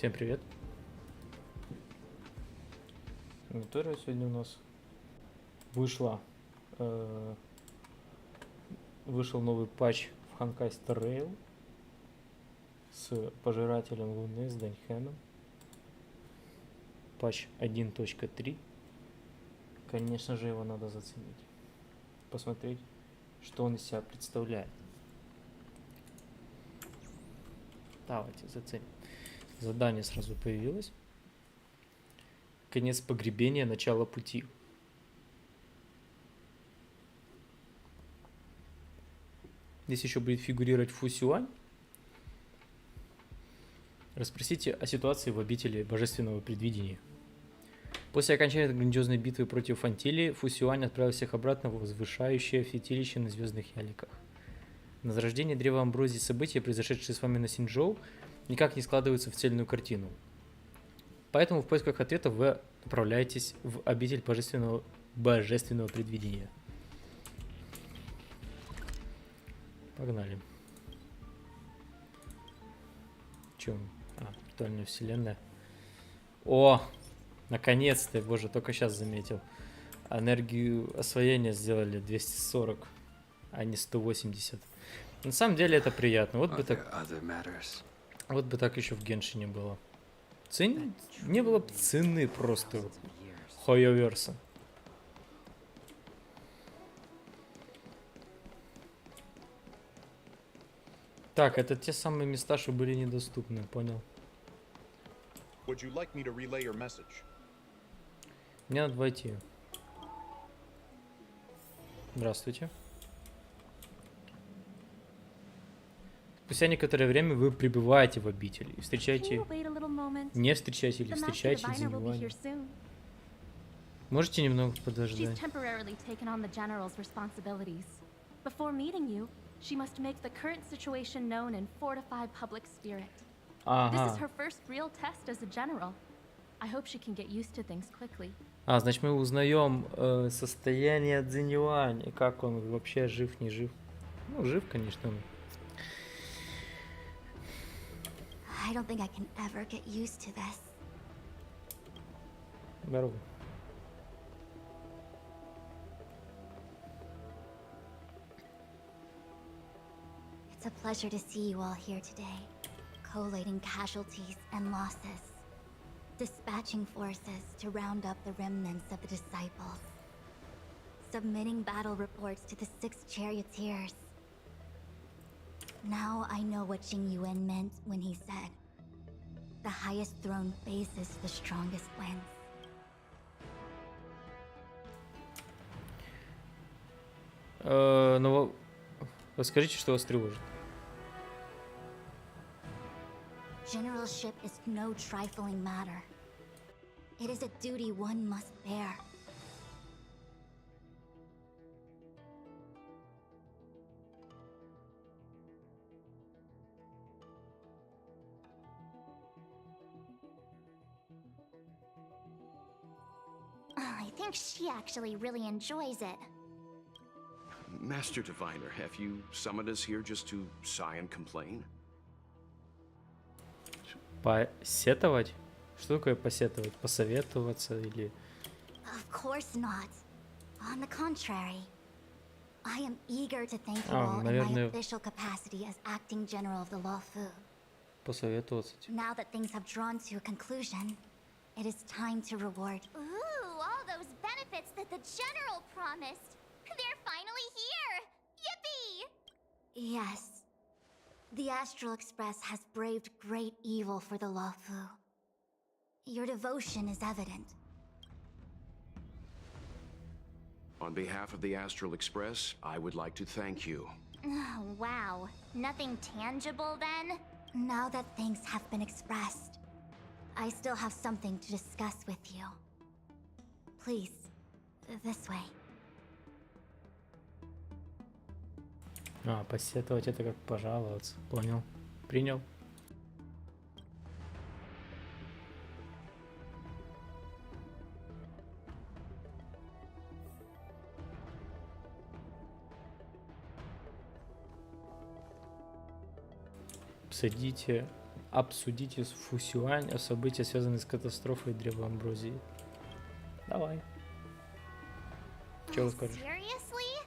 Всем привет. Монитория сегодня у нас вышел новый патч в Honkai Impact с пожирателем Луны, с Дань Хэном. Патч 1.3. Конечно же, его надо заценить. Посмотреть, что он из себя представляет. Давайте заценим. Задание сразу появилось. Конец, погребения, начало, пути. Здесь еще будет фигурировать Фусюань. Расспросите о ситуации в обители божественного предвидения. После окончания грандиозной битвы против Фантилии, Фусюань отправил всех обратно в возвышающее святилище на звездных яликах. На зарождение древа амброзии события, произошедшие с вами на Синчжоу, никак не складываются в цельную картину. Поэтому в поисках ответов вы отправляетесь в обитель божественного предвидения. Погнали. Чем? Виртуальная вселенная. О! Наконец-то, боже, только сейчас заметил. Энергию освоения сделали 240, а не 180. На самом деле это приятно. Вот бы так еще в Геншине было. Не было бы цены просто HoYoverse. Так, это те самые места, что были недоступны, понял? Мне надо войти. Здравствуйте. Спустя некоторое время вы прибываете в обитель и встречаете... Не встречаете или встречаете Дзиньюань. Можете немного подождать? Значит, мы узнаем состояние Дзиньюань, и как он вообще жив, не жив. Ну, жив, конечно. I don't think I can ever get used to this. Здорово. It's a pleasure to see you all here today, collating casualties and losses, dispatching forces to round up the remnants of the disciples, submitting battle reports to the 6 charioteers. Now I know what Jing Yuan meant when he said, "The highest throne faces the strongest wins." Ну, расскажите, что вас тревожит. Generalship is no trifling matter. It is a duty one must bear. I think she actually really enjoys it. Master Diviner, have you summoned us here just to sigh and complain? Посетовать? Что такое посетовать? Посоветоваться или... Of course not. On the contrary. I am eager to thank you all in my official capacity as acting general of the Luofu. Посоветоваться. Now that things have drawn to a conclusion, it is time to reward. Ooh, all those benefits that the general promised. They're finally here! Yippee! Yes. The Astral Express has braved great evil for the Luofu. Your devotion is evident. On behalf of the Astral Express, I would like to thank you. Oh, wow. Nothing tangible then? Now that things have been expressed, I still have something to discuss with you. Please, this way. Посетовать это как пожаловаться. Понял. Принял. Обсудите обсудите с Фусюань события, связанные с катастрофой Древа Амброзии. Давай. Чего скажешь? Seriously?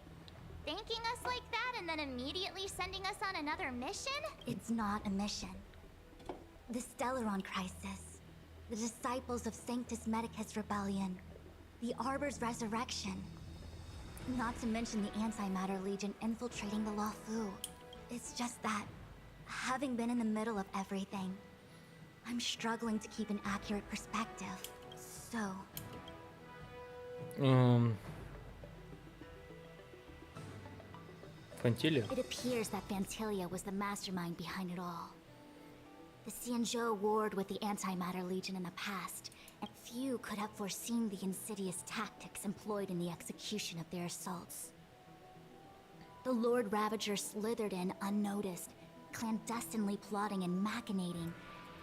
Thanking us like that and then immediately sending us on another mission? It's not a mission. The Stellaron crisis, the disciples of Sanctus Medicus rebellion, the Arbor's resurrection. Not to mention the Antimatter Legion infiltrating the Luofu. It's just that, having been in the middle of everything, I'm struggling to keep an accurate perspective. So, Фантилия? it appears that Fantilia was the mastermind behind it all. The Xianzhou warred with the Antimatter Legion in the past, and few could have foreseen the insidious tactics employed in the execution of their assaults. The Lord Ravager slithered in unnoticed, clandestinely plotting and machinating,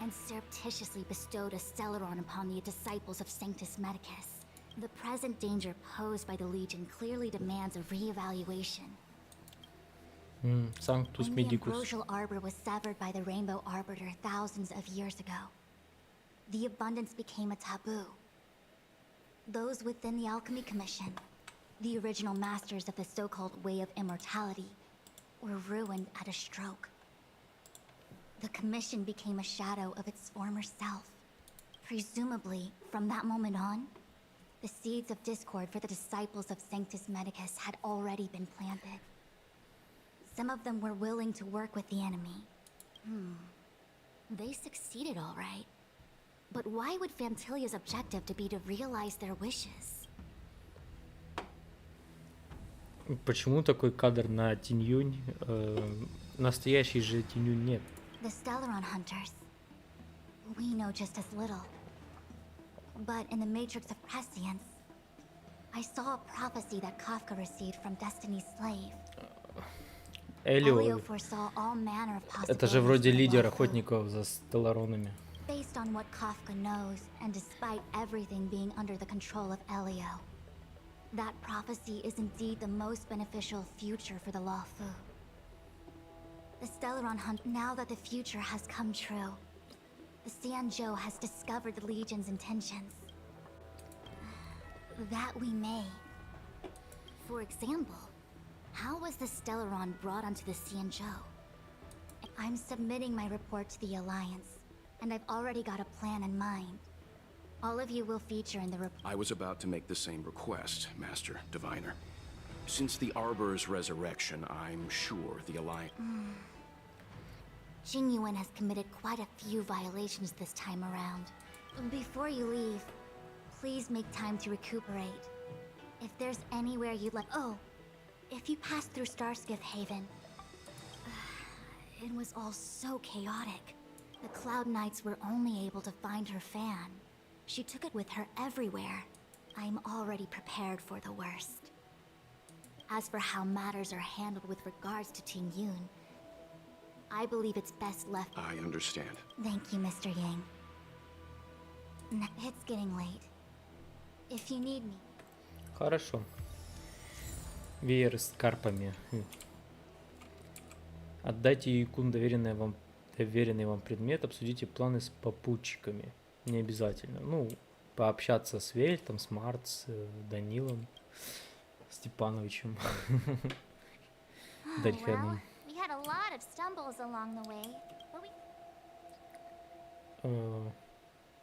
and surreptitiously bestowed a Stellaron upon the disciples of Sanctus Medicus. The present danger posed by the Legion clearly demands a re-evaluation. Sanctus When the Medicus. ambrosial arbor was severed by the Rainbow Arbiter thousands of years ago, the abundance became a taboo. Those within the Alchemy Commission, the original masters of the so-called Way of Immortality, were ruined at a stroke. The Commission became a shadow of its former self. Presumably, from that moment on, the seeds of discord for the disciples of Sanctus Medicus had already been planted. Some of them were willing to work with the enemy. They succeeded all right. But why would Fantilia's objective to be to realize their wishes? Почему такой кадр на Тиньюнь? Настоящий же Тиньюнь нет. The Stellaron Hunters. We know just as little. But in the Matrix of Prescience, I saw a prophecy that Kafka received from Destiny's slave. Элио. Elio foresaw all manner of Это же possibilities вроде for the лидер Luofu. охотников за стелларонами. Based on what Kafka knows, and despite everything being under the control of Elio, that prophecy is indeed the most beneficial future for the Luofu. The Stellaron hunt. Now that the future has come true, the Xianzhou has discovered the Legion's intentions. That we may. For example, how was the Stellaron brought onto the Xianzhou? I'm submitting my report to the Alliance, and I've already got a plan in mind. All of you will feature in the report. I was about to make the same request, Master Diviner. Since the Arbor's resurrection, I'm sure the Alliance... Jing Yuan has committed quite a few violations this time around. Before you leave, please make time to recuperate. If there's anywhere you'd like... Oh, if you pass through Starskiff Haven... It was all so chaotic. The Cloud Knights were only able to find her fan. She took it with her everywhere. I'm already prepared for the worst. As for how matters are handled with regards to Ting Yun, I believe it's best left... I understand. Thank you, Mr. Yang. It's getting late. If you need me... Хорошо. Веер с карпами. Отдайте Якун доверенный вам предмет, обсудите планы с попутчиками. Не обязательно. Ну, пообщаться с Вельтом, с Март, с Данилом, Степановичем, Дань Хэном. We had a lot of stumbles along the way, but we...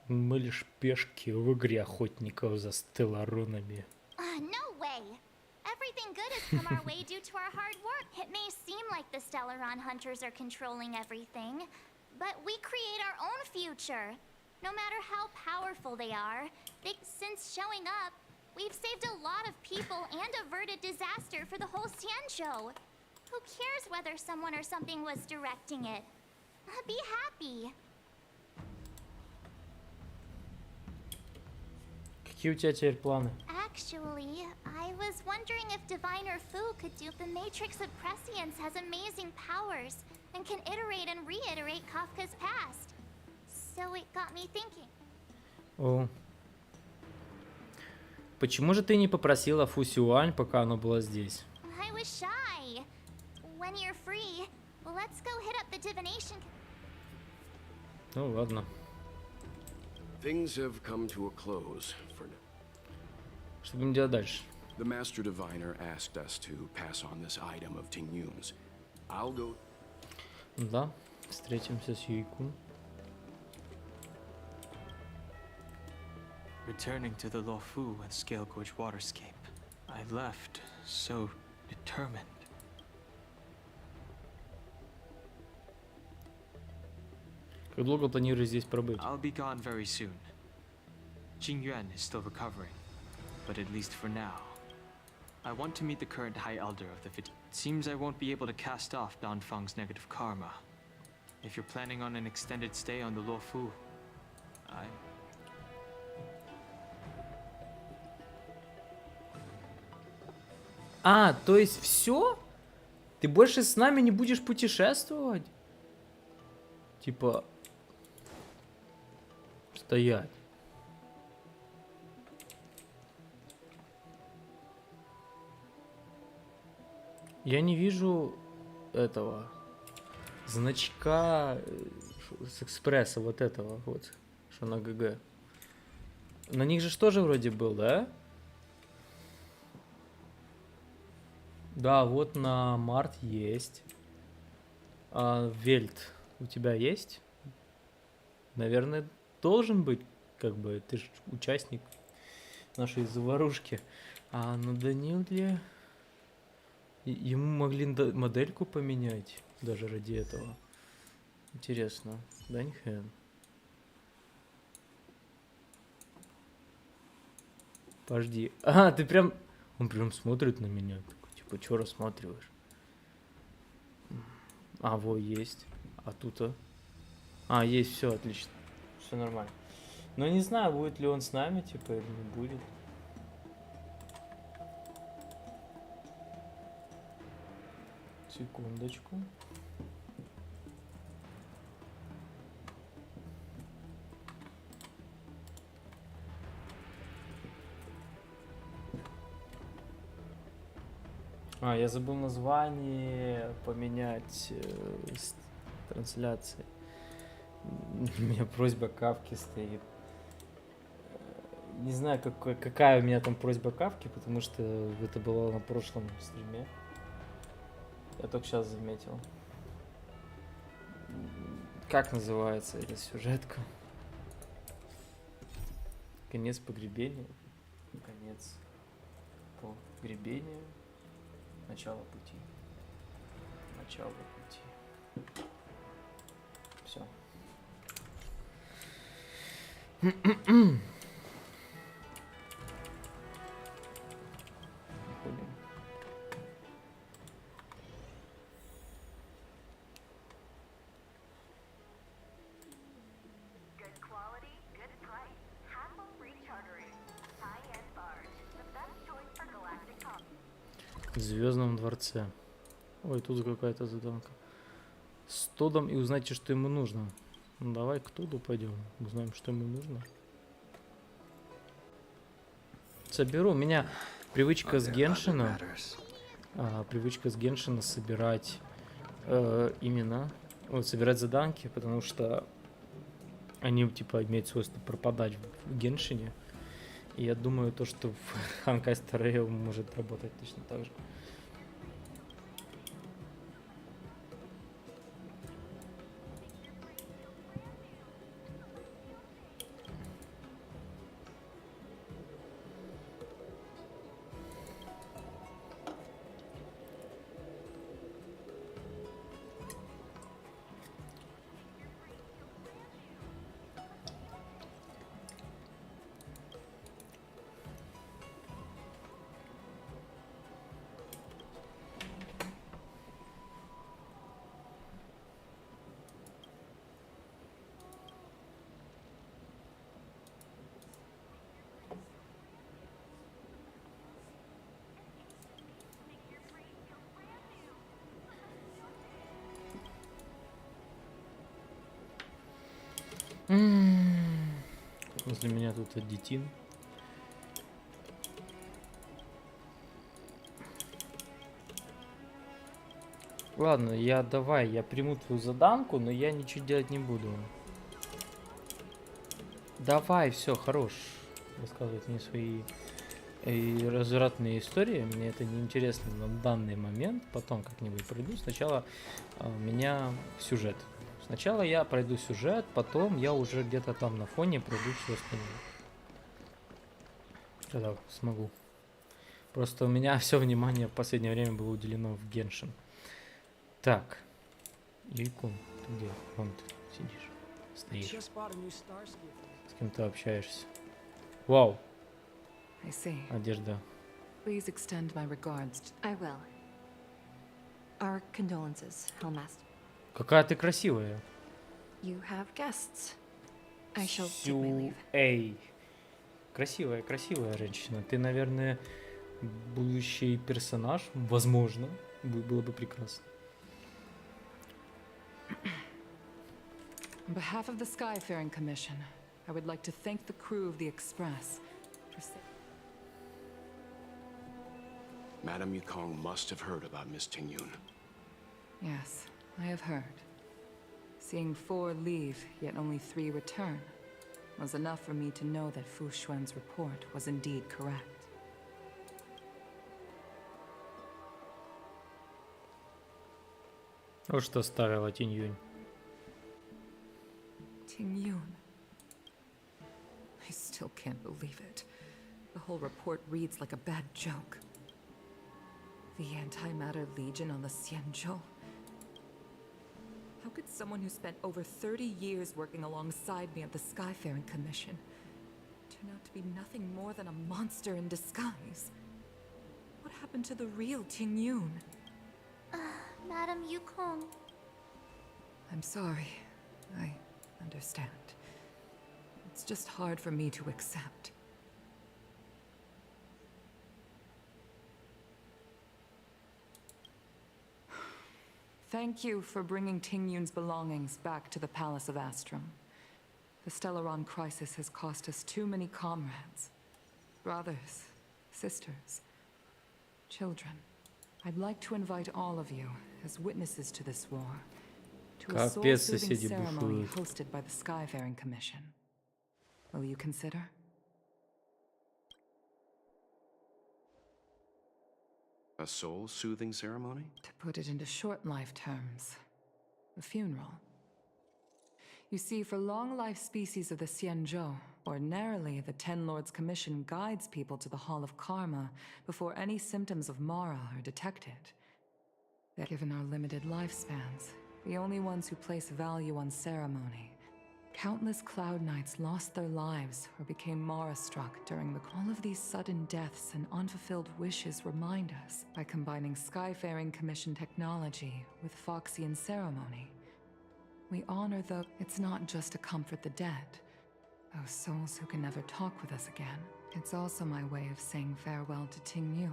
Мы лишь пешки в игре охотников за стелларонами. No way! Everything good has come our way due to our hard work. It may seem like the Stellaron Hunters are controlling everything, but we create our own future. No matter how powerful they are, since showing up, we've saved a lot of people and averted disaster for the whole Xianzhou. Who cares whether someone or something was directing it? Be happy. Какие у тебя теперь планы? Actually, I was wondering if Diviner Fu could do... The Matrix of Prescience has amazing powers and can iterate and reiterate Kafka's past. So it got me thinking. О. Почему же ты не попросила Фусюань, пока она была здесь? I was shy. When you're free, let's go hit up the divination... Ну ладно. Things have come to a close for now. Что будем делать дальше? The Master Diviner asked us to pass on this item of Tingyun's. I'll go. Да, встретимся с Юйкун. Returning to the Luofu and Scale Gorge waterscape, I left so determined. Как долго планируешь здесь пробыть? I'll be gone very soon. Jingyuan is still recovering, but at least for now. I want to meet the current High Elder of the It seems I won't be able to cast off Danfang's negative karma. If you're planning on an extended stay on the Luofu, А, то есть все? Ты больше с нами не будешь путешествовать? Типа... Стоять. Я не вижу этого значка с экспресса, вот этого вот, что на ГГ. На них же тоже вроде был, да? Да, вот на март есть. А Вельт у тебя есть? Наверное, должен быть, как бы, ты же участник нашей заварушки. А на Даниле... Ему могли модельку поменять, даже ради этого. Интересно. Дань Хэн. Подожди. А, ты прям... Он прям смотрит на меня. Такой, типа, что рассматриваешь? А, во, есть. А тут-то... А, есть, все, отлично. Все нормально. Но не знаю, будет ли он с нами, типа, или не будет. Секундочку. А, я забыл название поменять трансляции. У меня просьба Кавки стоит. Не знаю, какая у меня там просьба Кавки, потому что это было на прошлом стриме. Я только сейчас заметил. Как называется эта сюжетка? Конец погребения. Конец погребения. Начало пути. Начало пути. Все. В Звездном дворце. Ой, тут какая-то заданка. С Тодом и узнайте, что ему нужно. Ну, давай к Тоду пойдем. Узнаем, что ему нужно. Соберу. У меня привычка с Геншина. Привычка с Геншина собирать именно. Вот, собирать заданки, потому что они типа имеют свойство пропадать в Геншине. И я думаю, то, что в Honkai Star Rail может работать точно так же. Возле меня тут аддитин. Ладно, я приму твою заданку, но я ничего делать не буду. Давай, все, хорош. Рассказывать мне свои развратные истории. Мне это не интересно на данный момент. Потом как-нибудь пройду. Сначала у меня сюжет. Сначала я пройду сюжет, потом я уже где-то там на фоне пройду все остальное. Когда смогу. Просто у меня все внимание в последнее время было уделено в Геншин. Так. Юйкун, ты где? Вон ты сидишь. Стоишь. С кем ты общаешься? Вау. I see. Одежда. Please extend my regards. I will. Our condolences, Hellmaster. Какая ты красивая. You have guests. I shall take my leave. Эй. Красивая, красивая женщина. Ты, наверное, будущий персонаж. Возможно. Было бы прекрасно. On behalf of the Skyfaring Commission, I would like to thank the crew of the Express for Madame Yukong must have heard about Miss Tingyun. Yes, I have heard. Seeing 4 leave, yet only 3 return, was enough for me to know that Fu Xuan's report was indeed correct. Вот что ставила Тинь-Юнь. Tingyun. I still can't believe it. The whole report reads like a bad joke. The Antimatter Legion on the Xianzhou. How could someone who spent over 30 years working alongside me at the Skyfaring Commission turn out to be nothing more than a monster in disguise? What happened to the real Tingyun? Madam Yukong. I'm sorry. I understand. It's just hard for me to accept. Thank you for bringing Tingyun's belongings back to the Palace of Astrum. The Stellaron crisis has cost us too many comrades. Brothers, sisters, children. I'd like to invite all of you as witnesses to this war to a Капец, soul-soothing соседи ceremony бушуют. hosted by the Skyfaring Commission. Will you consider? A soul-soothing ceremony? To put it into short life terms, a funeral. You see, for long-life species of the Xianzhou, ordinarily the Ten Lords Commission guides people to the Hall of Karma before any symptoms of Mara are detected. That given our limited lifespans, the only ones who place value on ceremony, countless Cloud Knights lost their lives or became Mara-struck during all of these sudden deaths and unfulfilled wishes remind us, by combining Skyfaring Commission technology with Foxian ceremony, we honor the... It's not just to comfort the dead, those souls who can never talk with us again. It's also my way of saying farewell to Tingyun.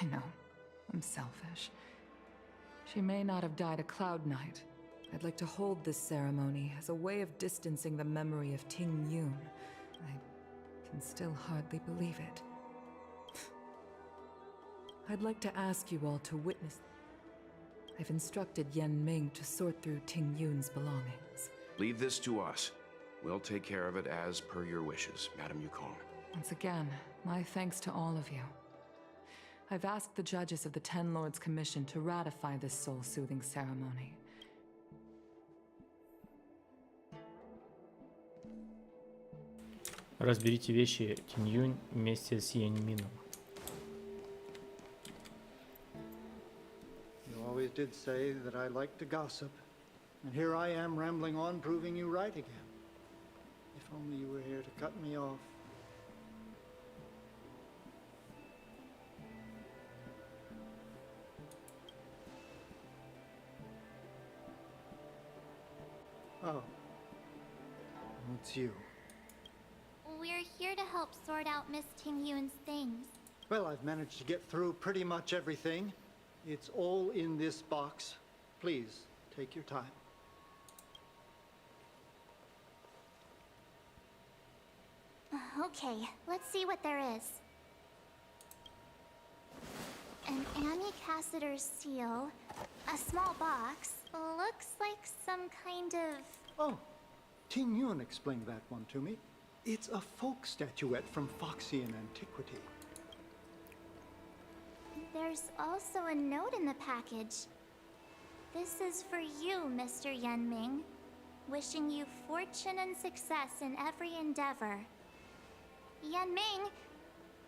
I know, I'm selfish. She may not have died a Cloud Knight. I'd like to hold this ceremony as a way of distancing the memory of Tingyun. I can still hardly believe it. I'd like to ask you all to witness. I've instructed Yen Ming to sort through Tingyun's belongings. Leave this to us. We'll take care of it as per your wishes, Madame Yukong. Once again, my thanks to all of you. I've asked the judges of the Ten Lords Commission to ratify this soul-soothing ceremony. Разберите вещи Тинь-Юнь вместе с Янь-Мином. You always did say that I like to gossip, and here I am rambling on, proving you right again. If only you were here to cut me off. Oh, it's you. We're here to help sort out Miss Tingyun's things. Well, I've managed to get through pretty much everything. It's all in this box. Please, take your time. Okay, let's see what there is. An Annie Cassiter's seal, a small box, looks like some kind of... Oh, Ting Yun explained that one to me. It's a folk statuette from Foxian antiquity. There's also a note in the package. This is for you, Mr. Yenming. Wishing you fortune and success in every endeavor. Yenming,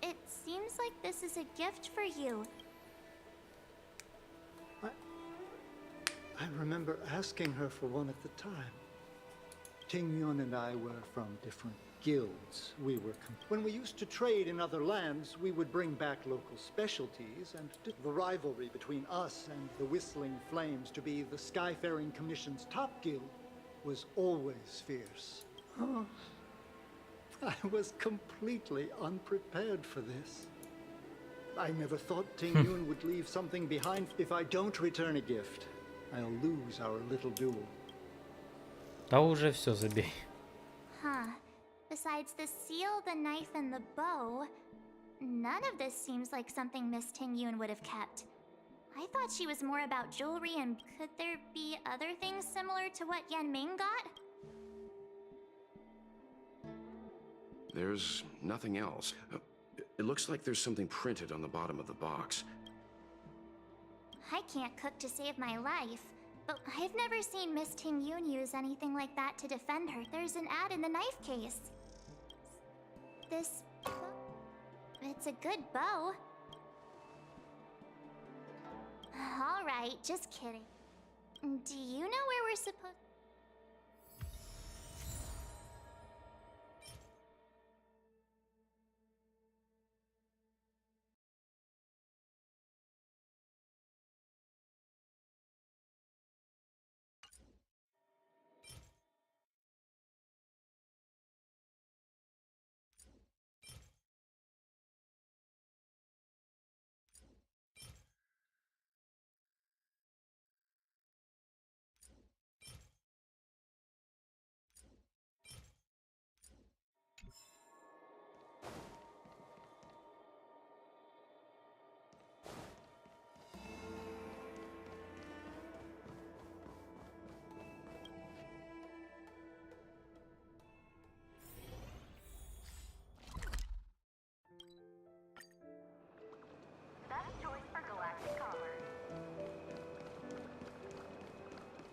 it seems like this is a gift for you. I remember asking her for one at the time. Ting Yun and I were from different guilds. When we used to trade in other lands, we would bring back local specialties, and the rivalry between us and the Whistling Flames to be the Skyfaring Commission's top guild was always fierce. Oh, I was completely unprepared for this. I never thought Ting Yun would leave something behind. If I don't return a gift, I'll lose our little duel. Да уже все, забей. Huh. Besides the seal, the knife, and the bow, none of this seems like something Miss Ting Yun would have kept. I thought she was more about jewelry, and could there be other things similar to what Yenming got? There's nothing else. It looks like there's something printed on the bottom of the box. I can't cook to save my life, but I've never seen Miss Ting Yun use anything like that to defend her. There's an ad in the knife case. This... it's a good bow. Alright, just kidding. Do you know where we're supposed...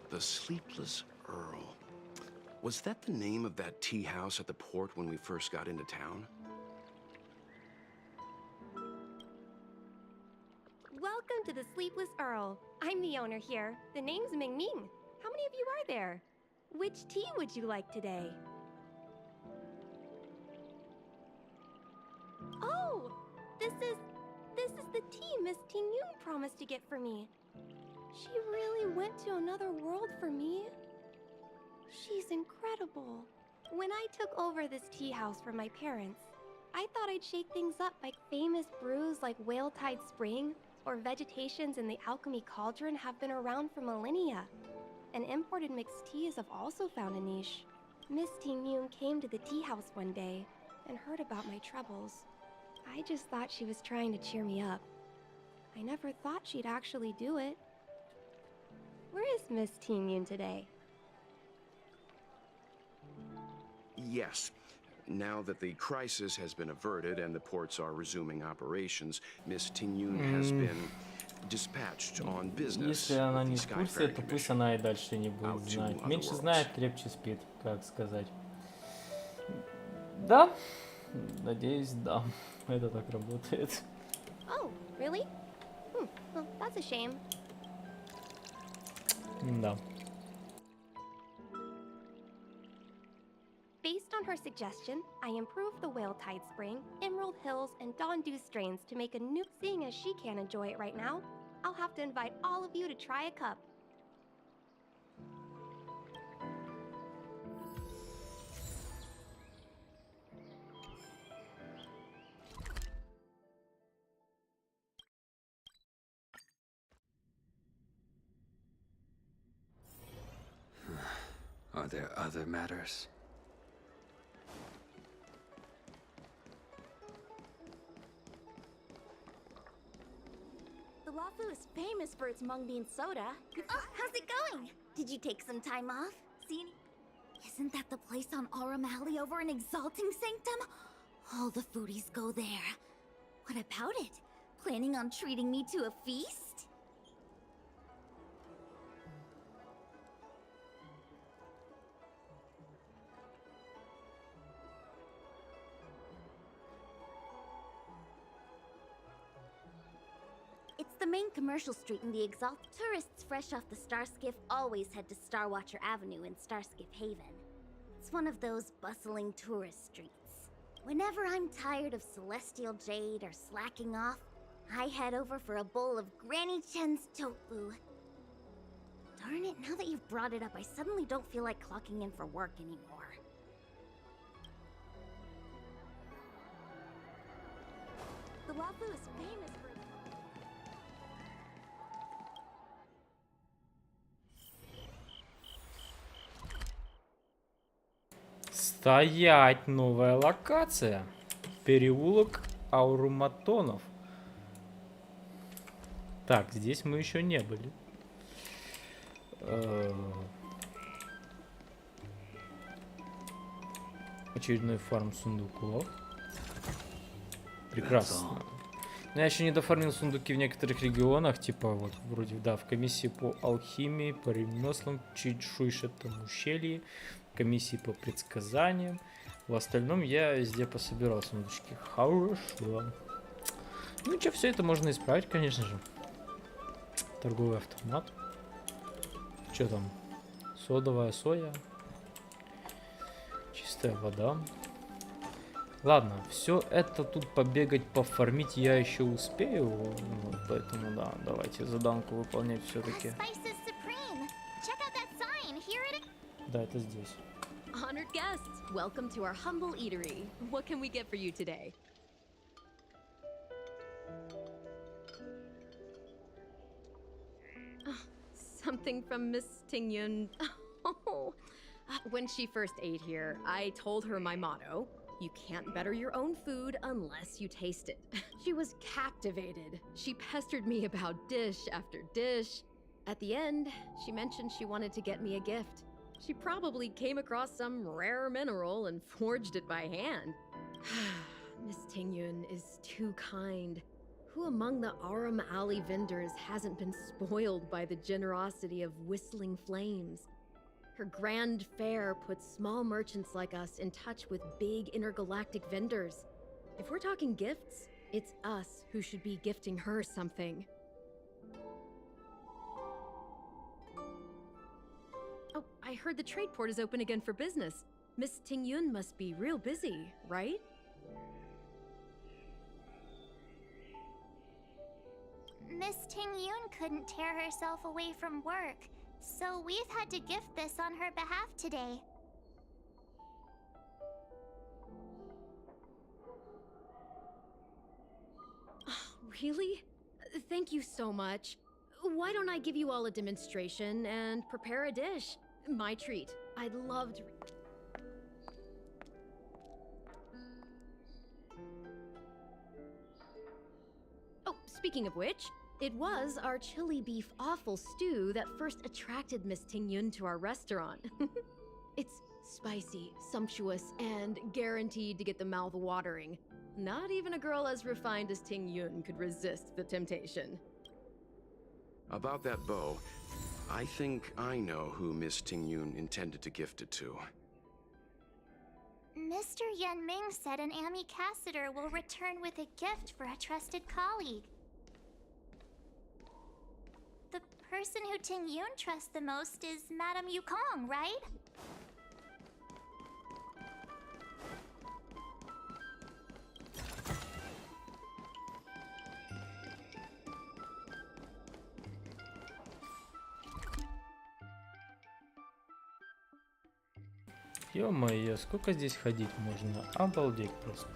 The Sleepless Earl. Was that the name of that tea house at the port when we first got into town? Welcome to the Sleepless Earl. I'm the owner here. The name's Ming Ming. How many of you are there? Which tea would you like today? Oh, this is the tea Miss Ting Yun promised to get for me. She really went to another world for me. She's incredible. When I took over this tea house from my parents, I thought I'd shake things up by famous brews like Whale Tide Spring or vegetations in the Alchemy Cauldron have been around for millennia. And imported mixed teas have also found a niche. Miss Ting Yun came to the tea house one day and heard about my troubles. I just thought she was trying to cheer me up. I never thought she'd actually do it. Where is Miss Ting Yun today? Yes. Now that the crisis has been averted and the ports are resuming operations, Miss Ting Yun has been dispatched on business. Если она with не the в курсе, Skyfaring то пусть Commission. она и дальше не будет Out to знать. other Меньше worlds. знает, крепче спит, как сказать. Да? Надеюсь, да. Это так работает. Oh, really? Well, that's a shame. Да. Based on her suggestion, I improved the Whale Tide Spring, Emerald Hills, and Dawn Dew strains to make a new. Seeing as she can't enjoy it right now, I'll have to invite all of you to try a cup. Are there other matters? The Lafu is famous for its mung bean soda. Oh, how's it going? Did you take some time off? See any? Isn't that the place on Aurum Alley over in Exalting Sanctum? All the foodies go there. What about it? Planning on treating me to a feast? It's the main commercial street in the Exalt. Tourists fresh off the Starskiff always head to Starwatcher Avenue in Starskiff Haven. It's one of those bustling tourist streets. Whenever I'm tired of celestial jade or slacking off, I head over for a bowl of Granny Chen's tofu. Darn it, now that you've brought it up, I suddenly don't feel like clocking in for work anymore. The Wafu is famous for... Стоять! Новая локация. Переулок Ауруматонов. Так, здесь мы еще не были. Очередной фарм сундуков. Прекрасно. Но я еще не дофармил сундуки в некоторых регионах, типа вот вроде, да, в комиссии по алхимии, по ремеслам, чуть шуйшетом ущелье, комиссии по предсказаниям. В остальном я везде пособирал сундучки. Хорошо. Ну что, все это можно исправить, конечно же. Торговый автомат. Что там? Содовая соя. Чистая вода. Ладно, все это тут побегать, пофармить я еще успею. Вот, поэтому да, давайте заданку выполнять все-таки. Да, это здесь. Honored guests, welcome to our humble eatery. What can we get for you today? Something from Miss Tingyun. Oh, when she first ate here, I told her my motto. You can't better your own food unless you taste it. She was captivated. She pestered me about dish after dish. At the end, she mentioned she wanted to get me a gift. She probably came across some rare mineral and forged it by hand. Miss Tingyun is too kind. Who among the Aurum Alley vendors hasn't been spoiled by the generosity of Whistling Flames? Her grand fare puts small merchants like us in touch with big intergalactic vendors. If we're talking gifts, it's us who should be gifting her something. Oh, I heard the trade port is open again for business. Miss Tingyun must be real busy, right? Miss Tingyun couldn't tear herself away from work, so we've had to gift this on her behalf today. Really? Thank you so much. Why don't I give you all a demonstration and prepare a dish? My treat. I'd love to... Oh, speaking of which, it was our chili beef offal stew that first attracted Miss Tingyun to our restaurant. It's spicy, sumptuous, and guaranteed to get the mouth watering. Not even a girl as refined as Tingyun could resist the temptation. About that bow, I think I know who Miss Tingyun intended to gift it to. Mr. Yen Ming said an Ami Cassider will return with a gift for a trusted colleague. The person who Tingyun trusts the most is Madame Yukong, right? Ё-моё, сколько здесь ходить можно? Обалдеть просто.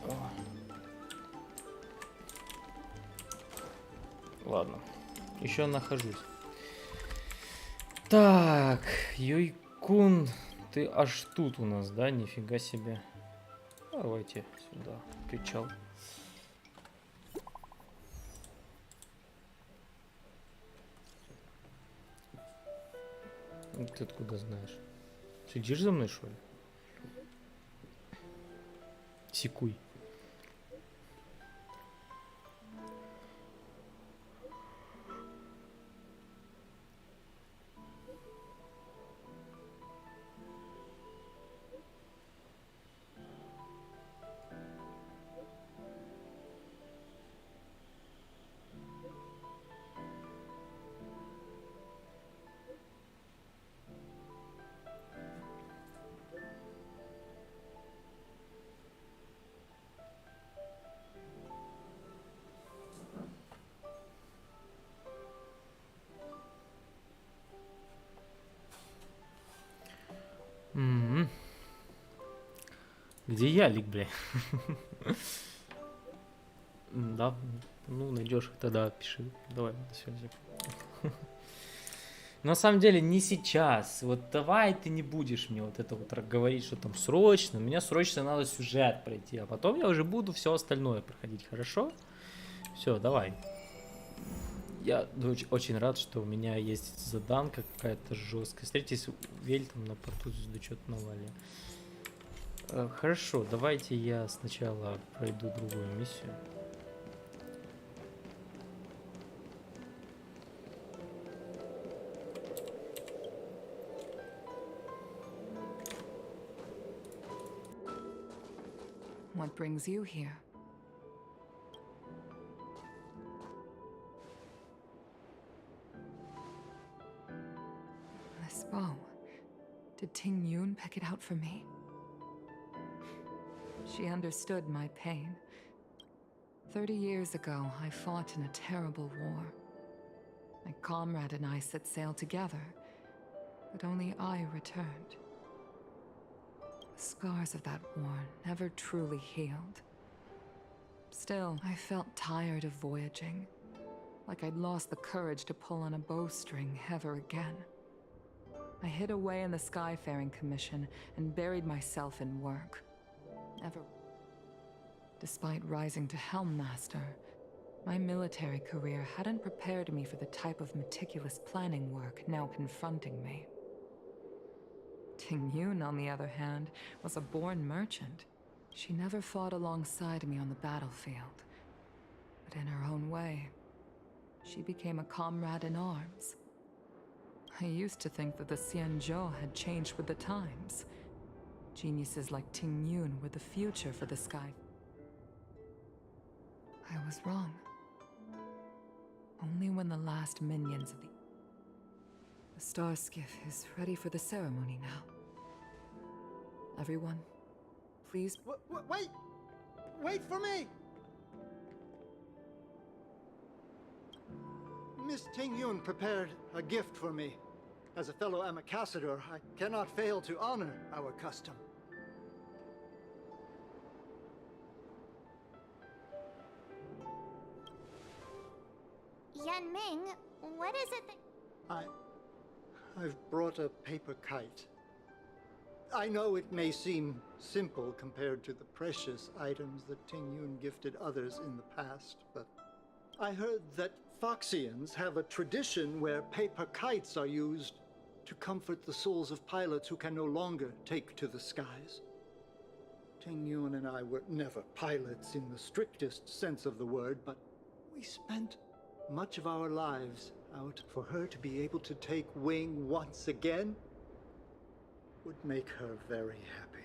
О. Ладно, еще нахожусь. Так, Юйкун, ты аж тут у нас, да? Нифига себе. Давайте сюда, причал. Ты откуда знаешь? Следишь за мной, что ли? Секуй. Где ялик, бля? Да, ну найдешь, тогда пиши. Давай, до связи. На самом деле не сейчас. Вот давай ты не будешь мне вот это вот говорить, что там срочно. Мне срочно надо сюжет пройти, а потом я уже буду все остальное проходить, хорошо? Все, давай. Я очень рад, что у меня есть заданка какая-то жесткая. Встретитесь Вельтом на порту звезды, что-то навали. Хорошо, давайте я сначала пройду другую миссию. What brings you here? This bow. Did Ting Yun pick it out for me? She understood my pain. 30 years ago, I fought in a terrible war. My comrade and I set sail together, but only I returned. The scars of that war never truly healed. Still, I felt tired of voyaging, like I'd lost the courage to pull on a bowstring ever again. I hid away in the Skyfaring Commission and buried myself in work. Never. Despite rising to Helm Master, my military career hadn't prepared me for the type of meticulous planning work now confronting me. Ting Yun, on the other hand, was a born merchant. She never fought alongside me on the battlefield. But in her own way, she became a comrade in arms. I used to think that the Xianzhou had changed with the times. Geniuses like Ting Yun were the future for the sky. I was wrong. Only when the last minions of the star skiff is ready for the ceremony now. Everyone, please. Wait! Wait for me! Miss Ting Yun prepared a gift for me. As a fellow ambassador, I cannot fail to honor our custom. Yan Ming, what is it that... I've brought a paper kite. I know it may seem simple compared to the precious items that Ting Yun gifted others in the past, but I heard that Foxians have a tradition where paper kites are used to comfort the souls of pilots who can no longer take to the skies. Ting Yun and I were never pilots in the strictest sense of the word, but we spent much of our lives out. For her to be able to take wing once again would make her very happy.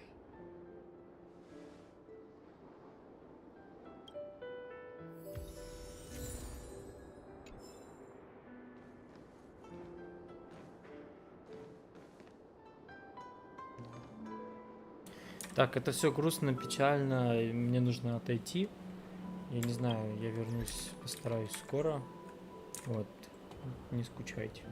Так, это все грустно, печально, и мне нужно отойти. Я не знаю, я вернусь, постараюсь скоро. Вот, не скучайте.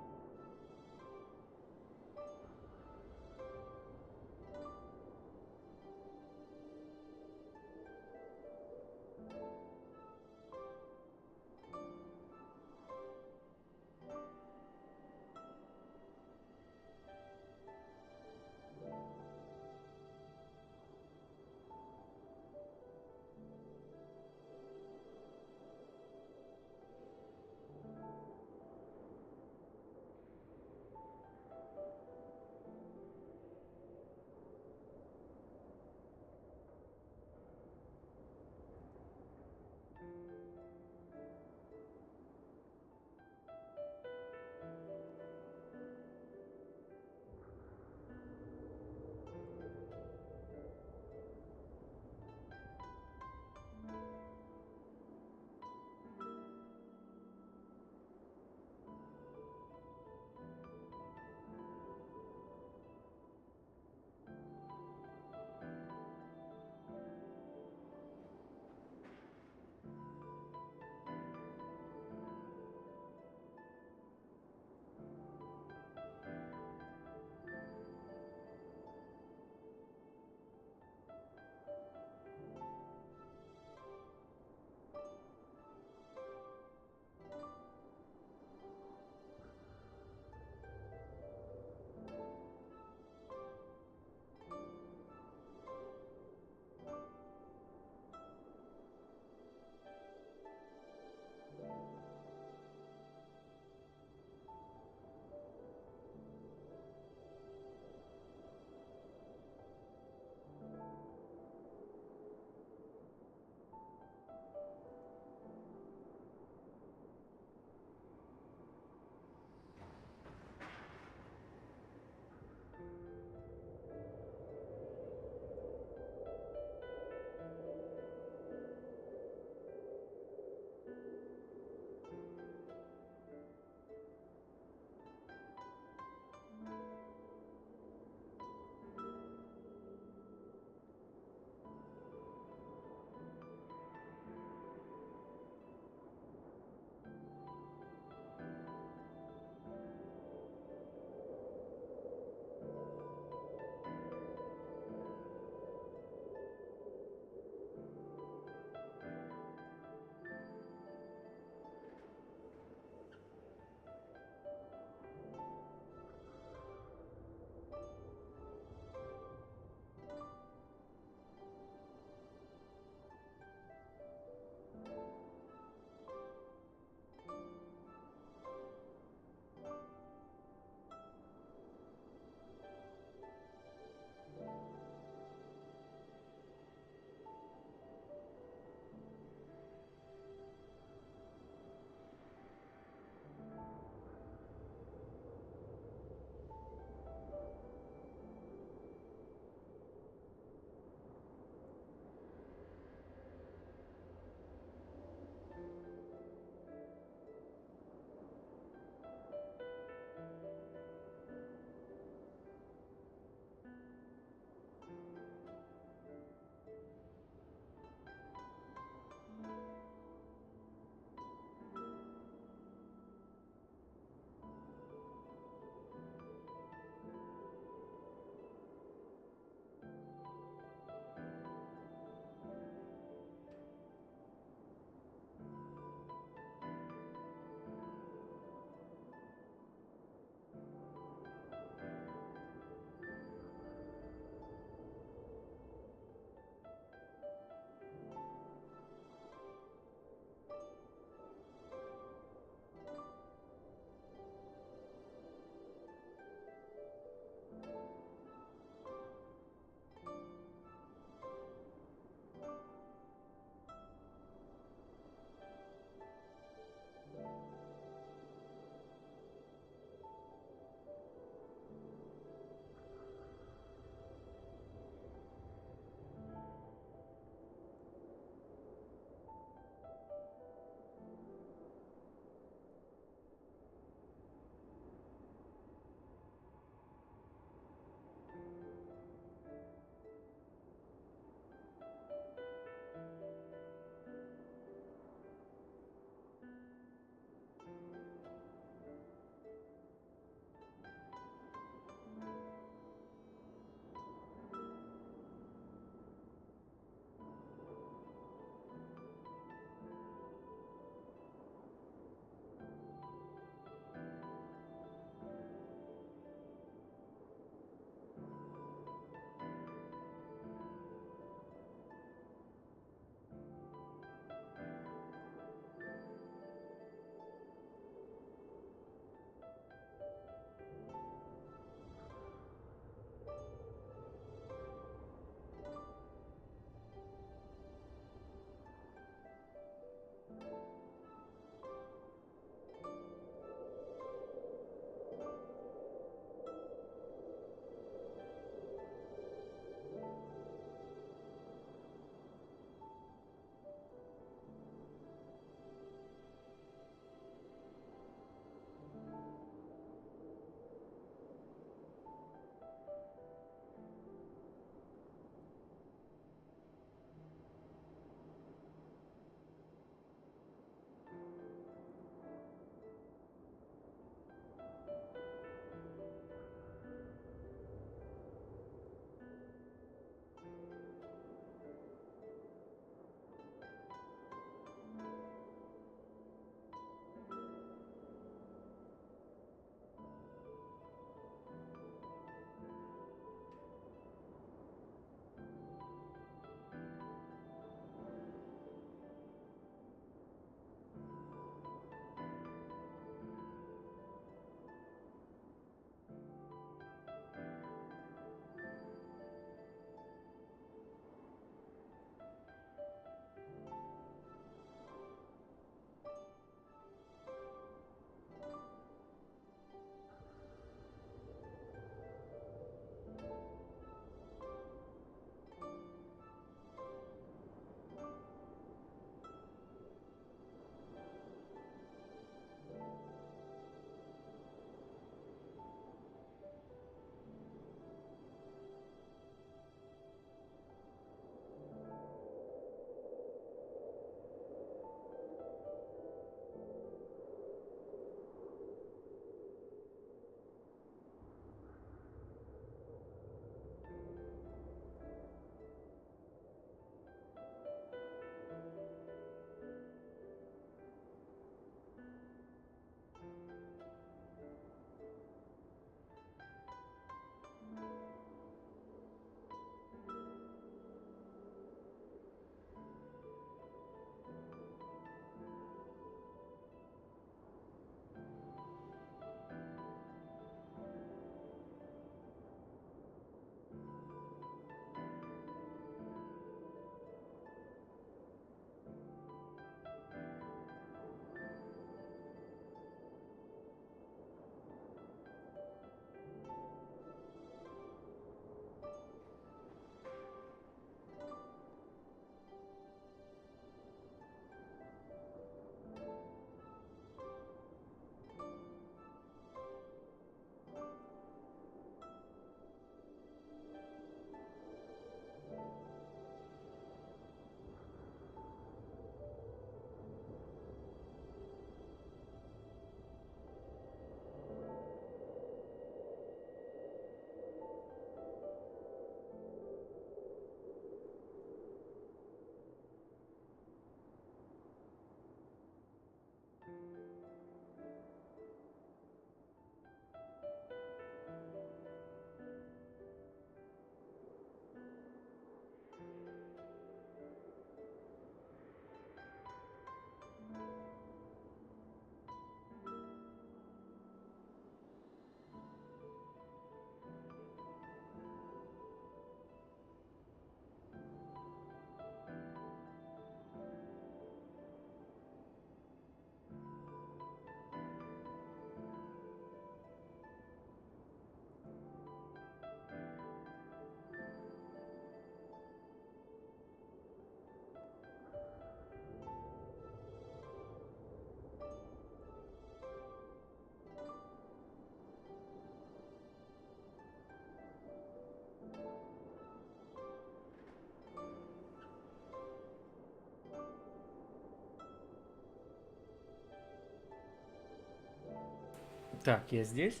Так, я здесь.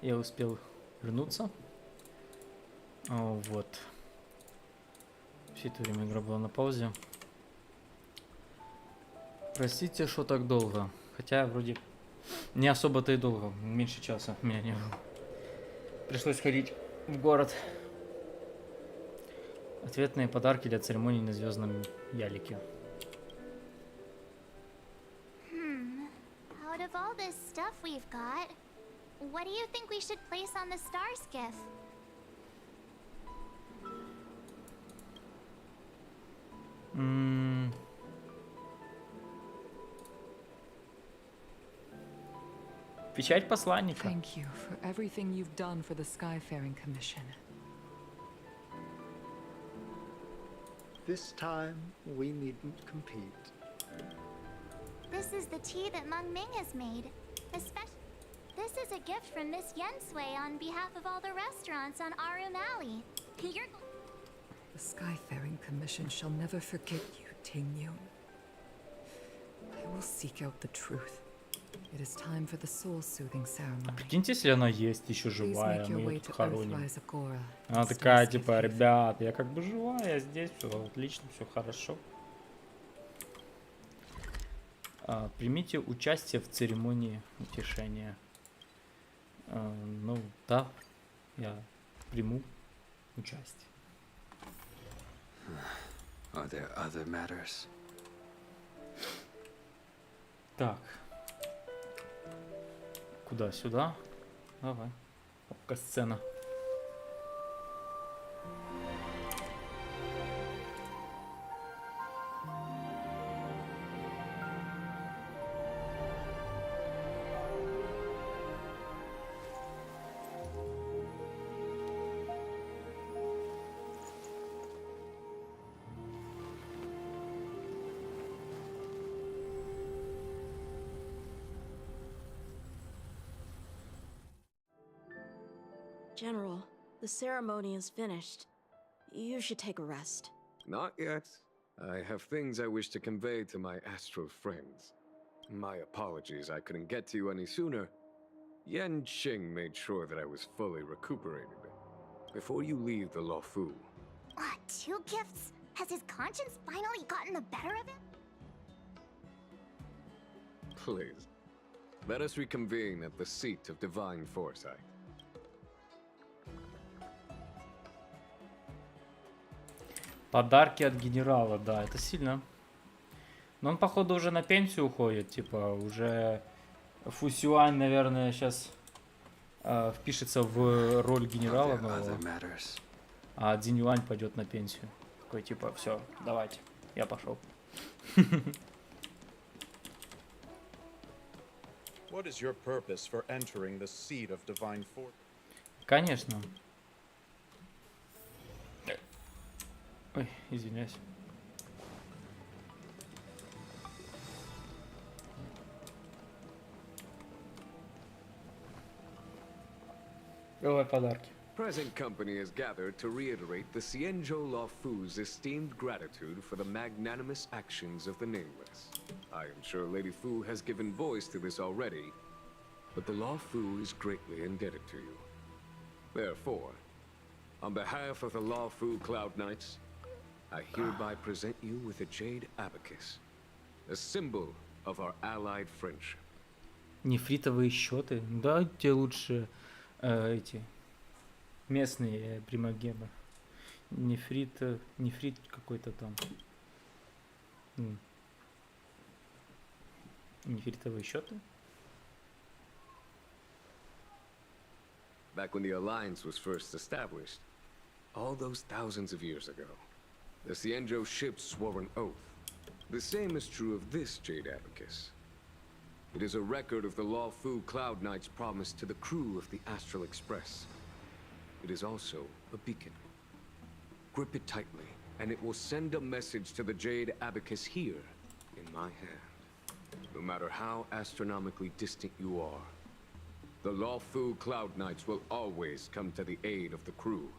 Я успел вернуться. Вот. Все это время игра была на паузе. Простите, что так долго. Хотя вроде не особо-то и долго. Меньше часа меня не было. Пришлось ходить в город. Ответные подарки для церемонии на звездном ялике. Out of all this stuff we've got, what do you think we should place on the star skiff? Печать посланника. Thank you for everything you've done for the Skyfaring Commission. This time, we needn't compete. This is the tea that Meng Ming has made. This is a gift from Miss Yen Sui on behalf of all the restaurants on Arum Alley. You're... The Skyfaring Commission shall never forget you, Ting Yun. I will seek out the truth. It is time for the soul-soothing ceremony. Прикиньте, если она есть еще Please живая, make мы your way ее to тут хороним. Earthrise Agora. Она такая, типа, ребят, я как бы живая, я здесь, все отлично, все хорошо. Примите участие в церемонии утешения. Ну, да, я приму участие. Are there other matters? Так. Куда? Сюда? Давай. Пока сцена. General, the ceremony is finished. You should take a rest. Not yet. I have things I wish to convey to my astral friends. My apologies I couldn't get to you any sooner. Yan Qing made sure that I was fully recuperated. Before you leave the Luofu. What, 2 gifts? Has his conscience finally gotten the better of him? Please, let us reconvene at the seat of divine foresight. Подарки от генерала, да, это сильно. Но он, походу, уже на пенсию уходит, типа, уже Фусюань, наверное, сейчас впишется в роль генерала нового. А Цзинь Юань пойдет на пенсию. Такой, типа, все, давайте, я пошел. What is your purpose for entering the seat of divine force? Конечно. Ой, извиняюсь. Давай подарки. Present company is gathered to reiterate the Xianzhou Luofu's esteemed gratitude for the magnanimous actions of the Nameless. I am sure Lady Fu has given voice to this already, but the Luofu is greatly indebted to you. Therefore, on behalf of the Luofu Cloud Knights, I hereby present you with a jade abacus, a symbol of our allied friendship. Нефритовые счеты? Дайте лучше эти местные примагемы. Нефрит какой-то там. Нефритовые счеты? Back when the Alliance was first established, all those thousands of years ago, the Xianzhou ships swore an oath. The same is true of this jade abacus. It is a record of the Luofu Cloud Knight's promise to the crew of the Astral Express. It is also a beacon. Grip it tightly, and it will send a message to the jade abacus here, in my hand. No matter how astronomically distant you are, the Luofu Cloud Knights will always come to the aid of the crew.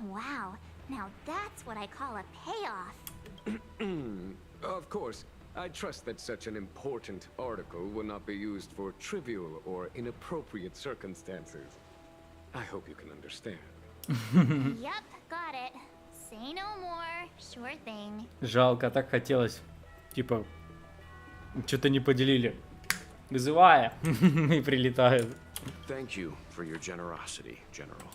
Wow, now that's what I call a payoff. Of course, I trust that such an important article will not be used for trivial or inappropriate circumstances. I hope you can understand. Yep, got it. Say no more. Sure thing. Жалко, так хотелось. Типа, что-то не поделили. Вызывая, и прилетают. Thank you for your generosity, General.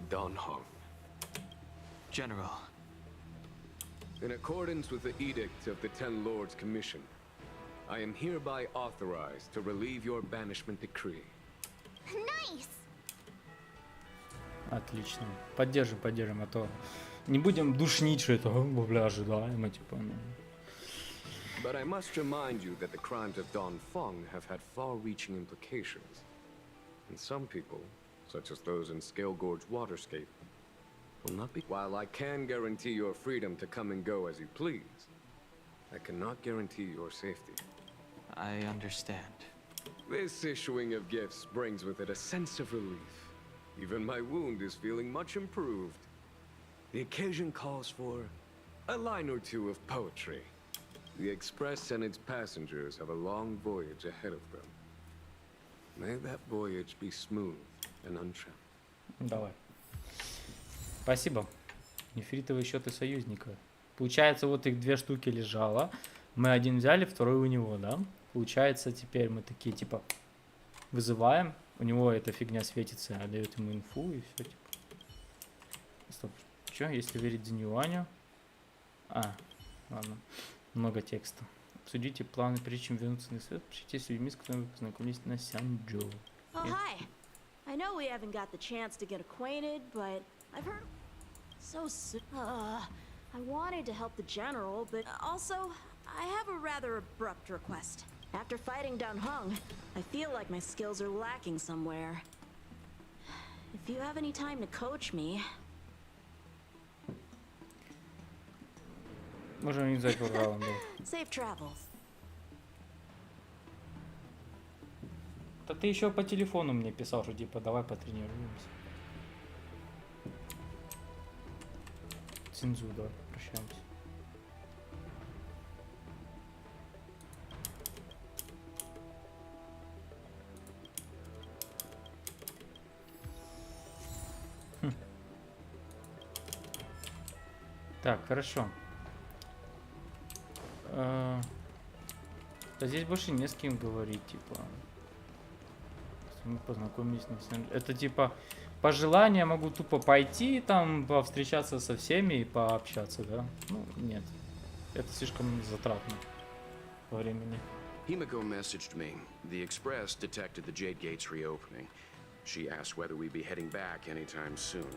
Don Hong. General. In accordance with the edict of the Ten Lords Commission, I am hereby authorized to relieve your banishment decree. Nice. Отлично. Поддержим, а то не будем душнить, что это, бля, ожидаемо, типа, ну. But I must remind you that the crimes of Dongfeng have had far-reaching implications. And some people, such as those in Scale Gorge Waterscape, will not be. While I can guarantee your freedom to come and go as you please, I cannot guarantee your safety. I understand. This issuing of gifts brings with it a sense of relief. Even my wound is feeling much improved. The occasion calls for a line or two of poetry. The Express and its passengers have a long voyage ahead of them. May that voyage be smooth and untrammeled. Давай. Спасибо. Нефритовые счеты союзника. Получается, вот их 2 штуки лежало. Мы один взяли, второй у него, да? Получается, теперь мы такие, типа, вызываем. У него эта фигня светится, а дает ему инфу и все, типа. Стоп. Че, если верить Дзиньюаню? А, ладно. Много текста. Обсудите планы, прежде чем вернуться на свет. Общайтесь с людьми, с которыми вы познакомились на Сянчжоу. Oh, hi. I know we haven't got the chance to get acquainted, but I've heard so soon. I wanted to help the general, but also I have a rather abrupt request. After fighting Dane Хэн, I feel like my skills are lacking somewhere. If you have any time to coach me. Можем не взять по правилам, да. Safe travels. Да ты еще по телефону мне писал, что типа давай потренируемся. Цинзу, да, прощаемся. Так, хорошо. Да здесь больше не с кем говорить, типа. Мы познакомились на самом деле. Это типа по желанию могу тупо пойти, там повстречаться со всеми и пообщаться, да? Ну, нет. Это слишком затратно по времени. Himiko messaged me. The Express detected the Jade Gates reopening. She asked whether we'd be heading back anytime soon.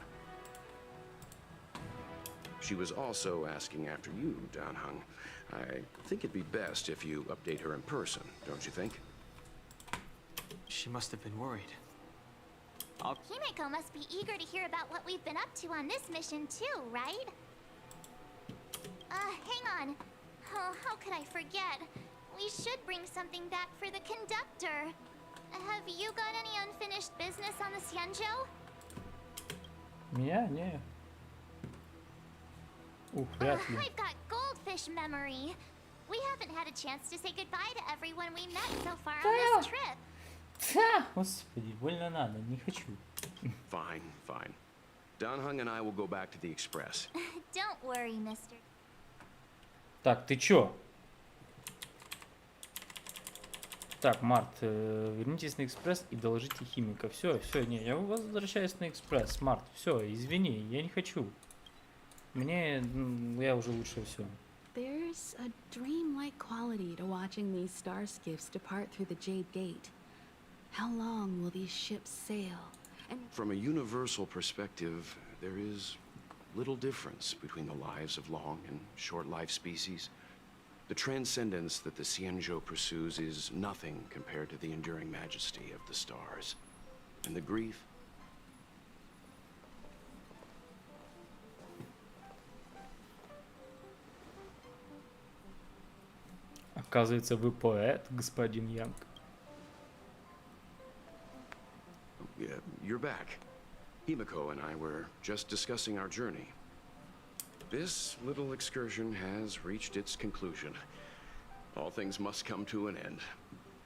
She was also asking after you, Dane Хэн. I think it'd be best if you update her in person, don't you think? She must have been worried. Himiko must be eager to hear about what we've been up to on this mission too, right? Hang on. Oh, how could I forget? We should bring something back for the conductor. Have you got any unfinished business on the Xianzhou? Меня? Не. Вряд ли. I've got goldfish memory. We haven't had a chance to say goodbye to everyone we met so far on this trip. Господи, больно надо, не хочу. Fine, fine. Dane Хэн and I will go back to the Express. Don't worry, mister. Так, ты чё? Так, Март, вернитесь на Экспресс и доложите Химика. Все, не, я возвращаюсь на Экспресс, Март. Все, извини, я не хочу. Мне, я уже лучше все. There's a dreamlike quality to watching these star skiffs depart through the Jade Gate. How long will these ships sail? And From a universal perspective, there is little difference between the lives of long and short-lived species. The transcendence that the Xianzhou pursues is nothing compared to the enduring majesty of the stars. And the grief. Оказывается, вы поэт, господин Янг. Yeah, you're back. Himiko and I were just discussing our journey. This little excursion has reached its conclusion. All things must come to an end.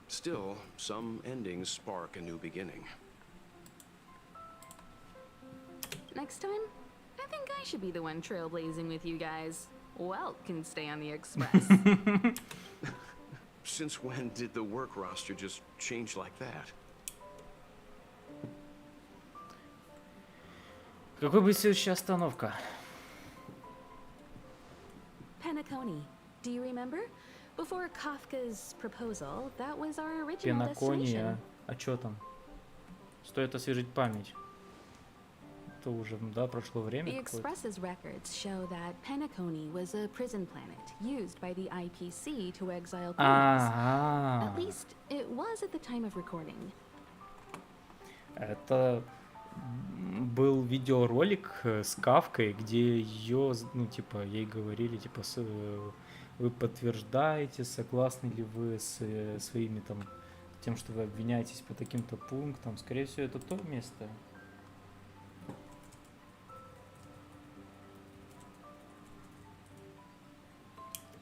Still, some endings spark a new beginning. next time, I think I should be the one trailblazing with you guys. Welt can stay on the Express. Since when did the work roster just change like that? Какой будет следующая остановка? Penacony. Do you remember? Before Kafka's proposal, that was our original destination. Пенакония. А чё там? Стоит освежить память. как-то уже, да, прошло время The какое-то. Express's records show that Penacony was a prison planet used by the IPC to exile criminals. At least it was at the time of recording. Это был видеоролик с Кавкой, где ее, ну, типа, ей говорили, типа, вы подтверждаете, согласны ли вы с своими, там, тем, что вы обвиняетесь по таким-то пунктам. Скорее всего, это то место.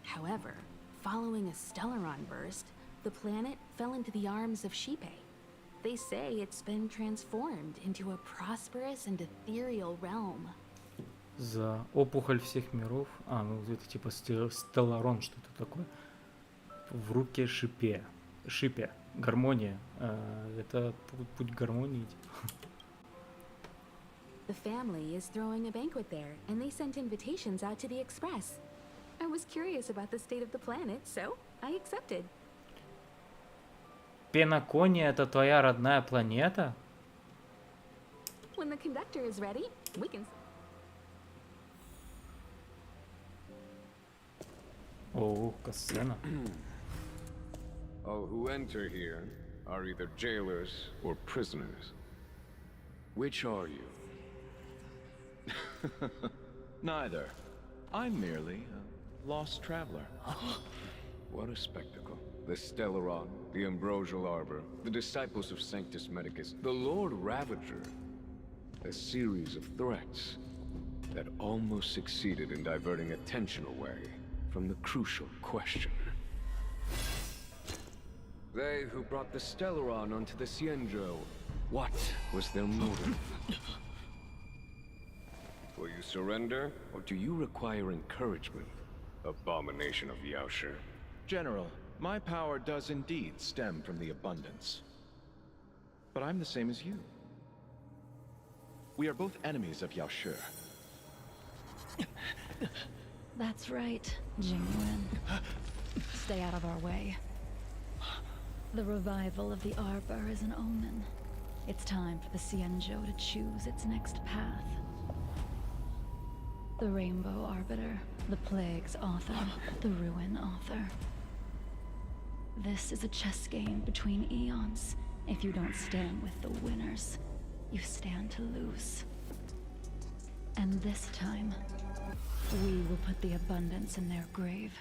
However, following a Stellaron burst, the planet fell into the arms of Shipe. They say it's been transformed into a prosperous and ethereal realm. За опухоль всех миров. Ну это типа Стелларон, что-то такое. В руке Шипе. Гармония. Это путь гармонии. The family is throwing a banquet there, and they sent invitations out to the Express. I was curious about the state of the planet, so I accepted. Пенакония — это твоя родная планета? When the conductor is ready, we can... О, касцена. All who enter here are either jailers or prisoners. Which are you? Neither. I'm merely a lost traveler. What a spectacle. The Stellaron, the Ambrosial Arbor, the disciples of Sanctus Medicus, the Lord Ravager. A series of threats that almost succeeded in diverting attention away from the crucial question. They who brought the Stellaron onto the Cienjo, what was their motive? Will you surrender, or do you require encouragement? Abomination of Yaoshi. General, my power does indeed stem from the abundance. But I'm the same as you. We are both enemies of Yaoshi. That's right, Jingwen. Stay out of our way. The revival of the Arbor is an omen. It's time for the Cienjo to choose its next path. The Rainbow Arbiter, the Plague's author, the Ruin author. This is a chess game between eons. If you don't stand with the winners, you stand to lose. And this time, we will put the abundance in their grave.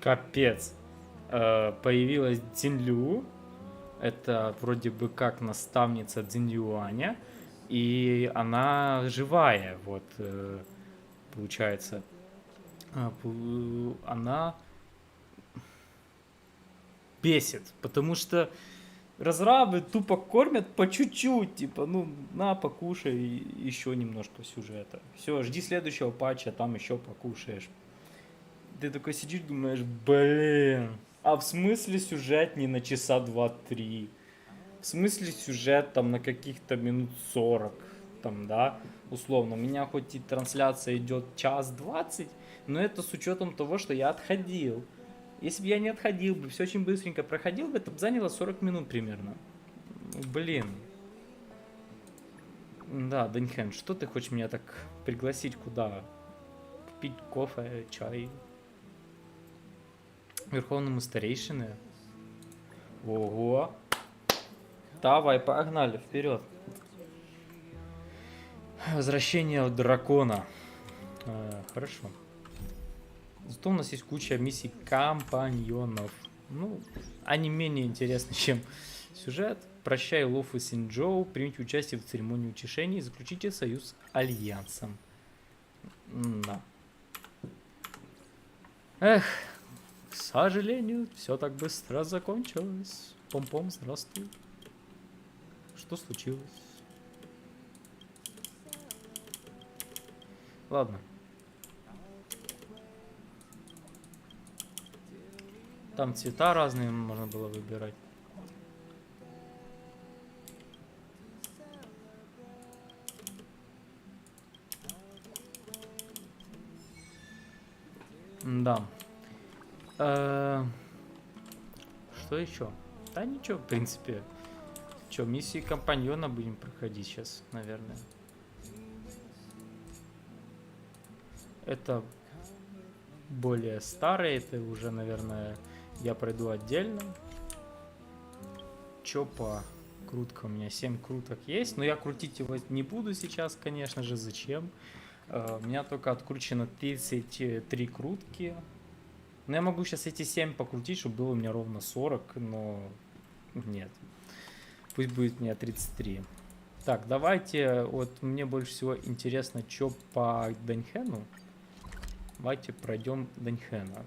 Капец. Появилась Цзиньлю. Это вроде бы как наставница Цзиньюаня. И она живая. Вот, получается. Она бесит. Потому что разрабы тупо кормят по чуть-чуть. Типа, ну, на, покушай еще немножко сюжета. Все, жди следующего патча, там еще покушаешь. Ты такой сидишь, думаешь, блин, а в смысле сюжет не на часа 2-3? В смысле сюжет там на каких-то минут 40, там, да, условно. У меня хоть и трансляция идет час 20, но это с учетом того, что я отходил. Если бы я не отходил бы, все очень быстренько проходил бы, это бы заняло 40 минут примерно. Блин. Да, Дань Хэн, что ты хочешь меня так пригласить куда? Пить кофе, чай? Верховному старейшины. Ого. Давай, погнали, вперед. Возвращение дракона. Хорошо. Зато у нас есть куча миссий компаньонов. Ну, они менее интересны, чем сюжет. Прощай, Лофу Синджоу. Примите участие в церемонии утешения и заключите союз с Альянсом. Да. Эх. К сожалению, все так быстро закончилось. Пом-пом, здравствуй. Что случилось? Ладно. Там цвета разные можно было выбирать. Да. Что еще? Да ничего, в принципе. Че, миссии компаньона будем проходить сейчас, наверное. Это более старые, это уже, наверное, я пройду отдельно. Чё по круткам? У меня 7 круток есть, но я крутить его не буду сейчас, конечно же, зачем? У меня только откручено 33 крутки. Но я могу сейчас эти 7 покрутить, чтобы было у меня ровно 40, но нет. Пусть будет у меня 33. Так, давайте, вот мне больше всего интересно, что по Дань Хэну. Давайте пройдем Дань Хэна.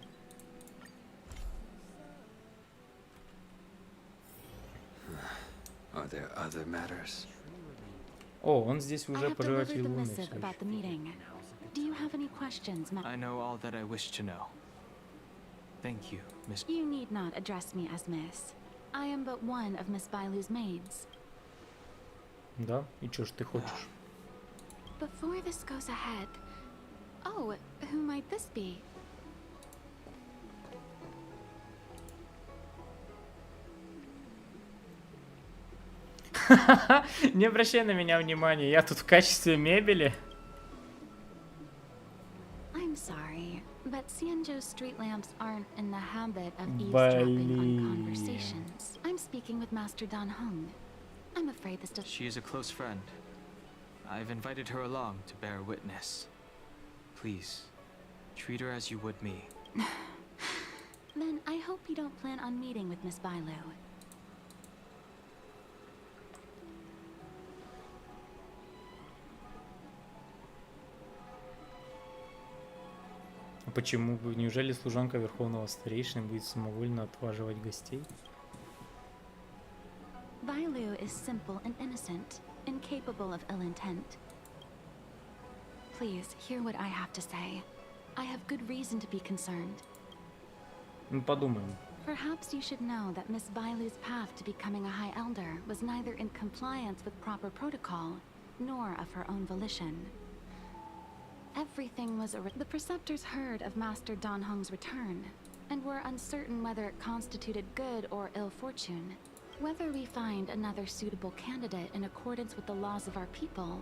О, он здесь уже пожиратель луны. I know all that I wish to know. Thank you, Miss. You need not address me as Miss. I am but one of Miss Bailu's maids. Да? И чё ж ты хочешь? Before this goes ahead... Oh, who might this be? Не обращай на меня внимания, я тут в качестве мебели. I'm sorry, but Xianzhou's street lamps aren't in the habit of eavesdropping on conversations. I'm speaking with Master Dan Heng. I'm afraid this does... She is a close friend. I've invited her along to bear witness. Please, treat her as you would me. Then I hope you don't plan on meeting with Miss Bailu. Почему бы? Неужели служанка Верховного Старейшины будет самовольно отваживать гостей? Bailu is simple and innocent, incapable of ill intent. Please, hear what I have to say. I have good reason to be concerned. Подумаем. Perhaps you should know that Miss Bailu's path to becoming a High Elder was neither in compliance with proper protocol, nor of her own volition. Everything was the Preceptors heard of Master Dan Heng's return, and were uncertain whether it constituted good or ill fortune. Whether we find another suitable candidate in accordance with the laws of our people,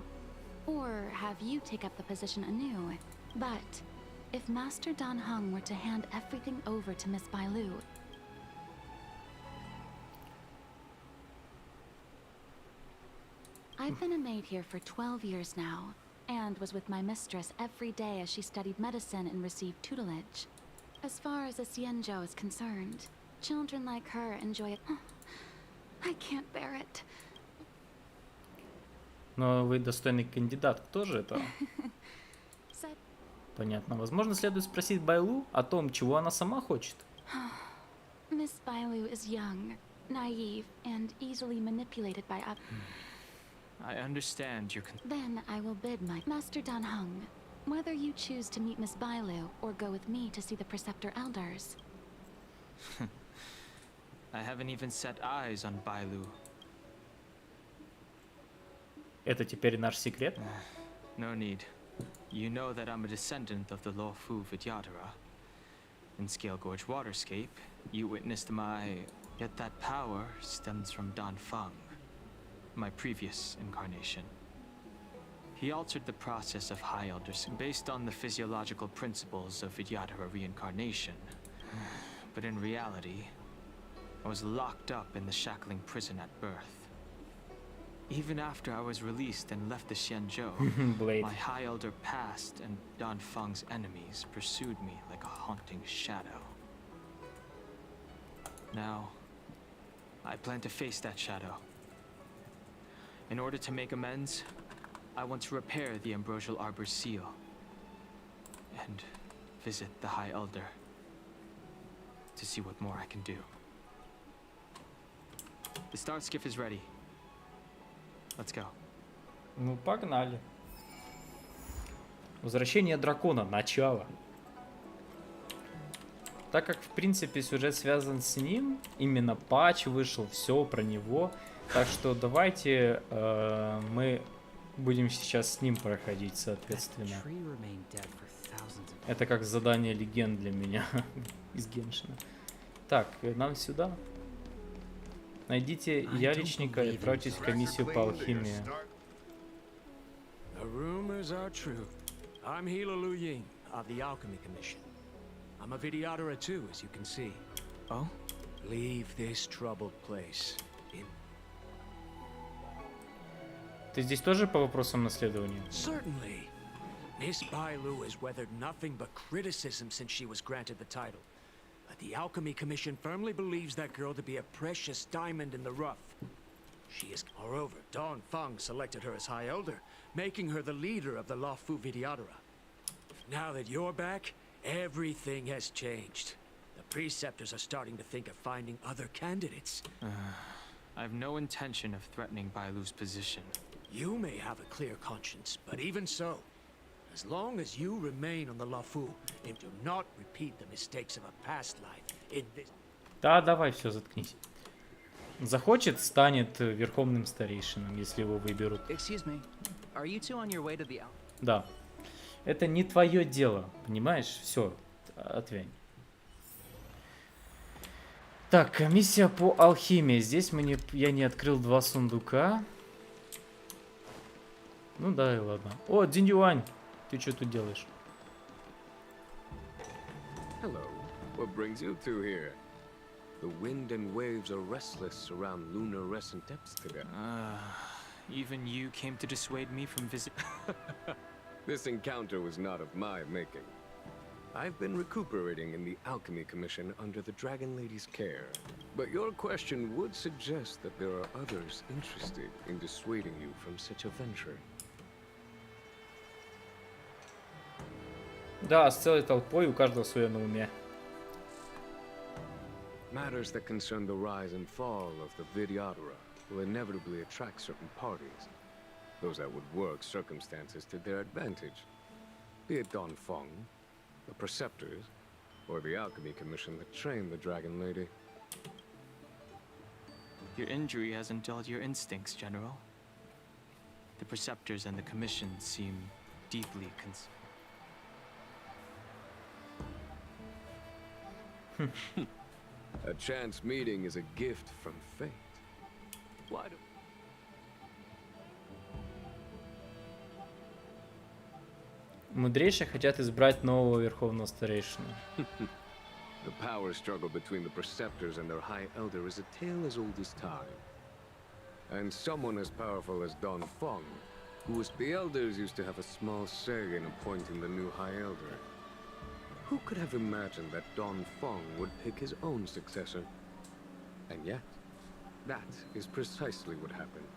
or have you take up the position anew. But if Master Dan Heng were to hand everything over to Miss Bailu... I've been a maid here for 12 years now, and was with my mistress every day as she studied medicine and received tutelage. As far as a Xianzhou is concerned, children like her enjoy it. I can't bear it. Но вы достойный кандидат. Кто же это? Понятно. Возможно, следует спросить Байлу о том, чего она сама хочет. Miss Bailu is young, naive, and easily manipulated by I understand your Then I will bid my Master Dan Heng, whether you choose to meet Miss Bailu or go with me to see the Preceptor Elders. I haven't even set eyes on Bailu. Это теперь наш секрет? No need. You know that I'm a descendant of the Luofu Vidyadhara. In Scale Gorge Waterscape, you witnessed my... Yet that power stems from Dan Feng, my previous incarnation. He altered the process of High Elders based on the physiological principles of Vidyadhara reincarnation. But in reality, I was locked up in the shackling prison at birth. Even after I was released and left the Xianzhou, my High Elder past and Dan Feng's enemies pursued me like a haunting shadow. Now, I plan to face that shadow. In order to make amends, I want to repair the Ambrosial Arbor's seal and visit the High Elder to see what more I can do. The start skiff is ready. Let's go. Ну, погнали. Возвращение дракона. Начало. Так как, в принципе, сюжет связан с ним, именно патч вышел, все про него. Так что давайте мы Будем сейчас с ним проходить, соответственно. Это как задание легенд для меня из Геншина. Так, нам сюда. Найдите яличника и отправьтесь в комиссию по алхимии. The rumors are true. I'm Hilo Lu Ying of the Alchemy Commission. I'm a videoterer too, as you can see. Oh? Leave this troubled place. Ты здесь тоже по вопросам наследования? Certainly. Miss Bai Lu has weathered nothing but criticism since she was granted the title. But the Alchemy Commission firmly believes that girl to be a precious diamond in the rough. She is, moreover, Dawn Feng selected her as High Elder, making her the leader of the Luofu Videotera. Now that you're back, everything has changed. The preceptors are starting to think of finding other candidates. I have no intention of threatening Bailu's position. You may have a clear conscience, but even so, as long as you remain on the Luofu and do not repeat the mistakes of a past life in this... Да, давай, все, заткнись. Захочет, станет верховным старейшином, если его выберут. Да. Это не твое дело, понимаешь? Все, отвянь. Так, комиссия по алхимии. Здесь я не открыл 2 сундука. Ну да, и ладно. О, Динь Юань, ты что тут делаешь? Hello. What brings you two here? The wind and waves are restless around lunar-rescent depths today. Even you came to dissuade me from visit. This encounter was not of my making. I've been recuperating in the Alchemy Commission under the Dragon Lady's care. But your question would suggest that there are others interested in dissuading you from such a venture. Да, с целой толпой, у каждого свое на уме. Matters that concern the rise and fall of the Videotera will inevitably attract certain parties. Those that would work circumstances to their advantage. Be it Dawn Feng, the Preceptors, or the Alchemy Commission that trained the Dragon Lady. Your injury hasn't dulled your instincts, General. The Preceptors and the Commission seem deeply concerned. A chance meeting is a gift from fate. Why do... Мудрейшие хотят избрать нового верховного старейшину. The power struggle between the Preceptors and their High Elder is a tale as old as time. And someone as powerful as Dawn Feng, who was... The Elders used to have a small say in appointing the new High Elder. Who could have imagined that Dawn Feng would pick his own successor? And yet, that is precisely what happened.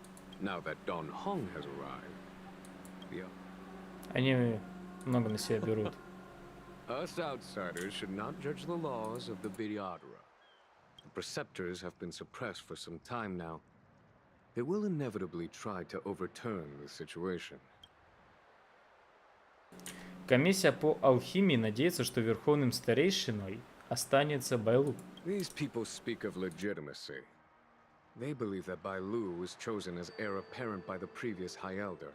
Now that Dawn Hong has arrived. Они много на себя берут. Us outsiders should not judge the laws of the Videotera. The Preceptors have been suppressed for some time now. They will inevitably try to overturn the situation. Комиссия по алхимии надеется, что верховным старейшиной останется Байлу. These people speak of legitimacy. They believe that Bai Lu was chosen as heir apparent by the previous High Elder,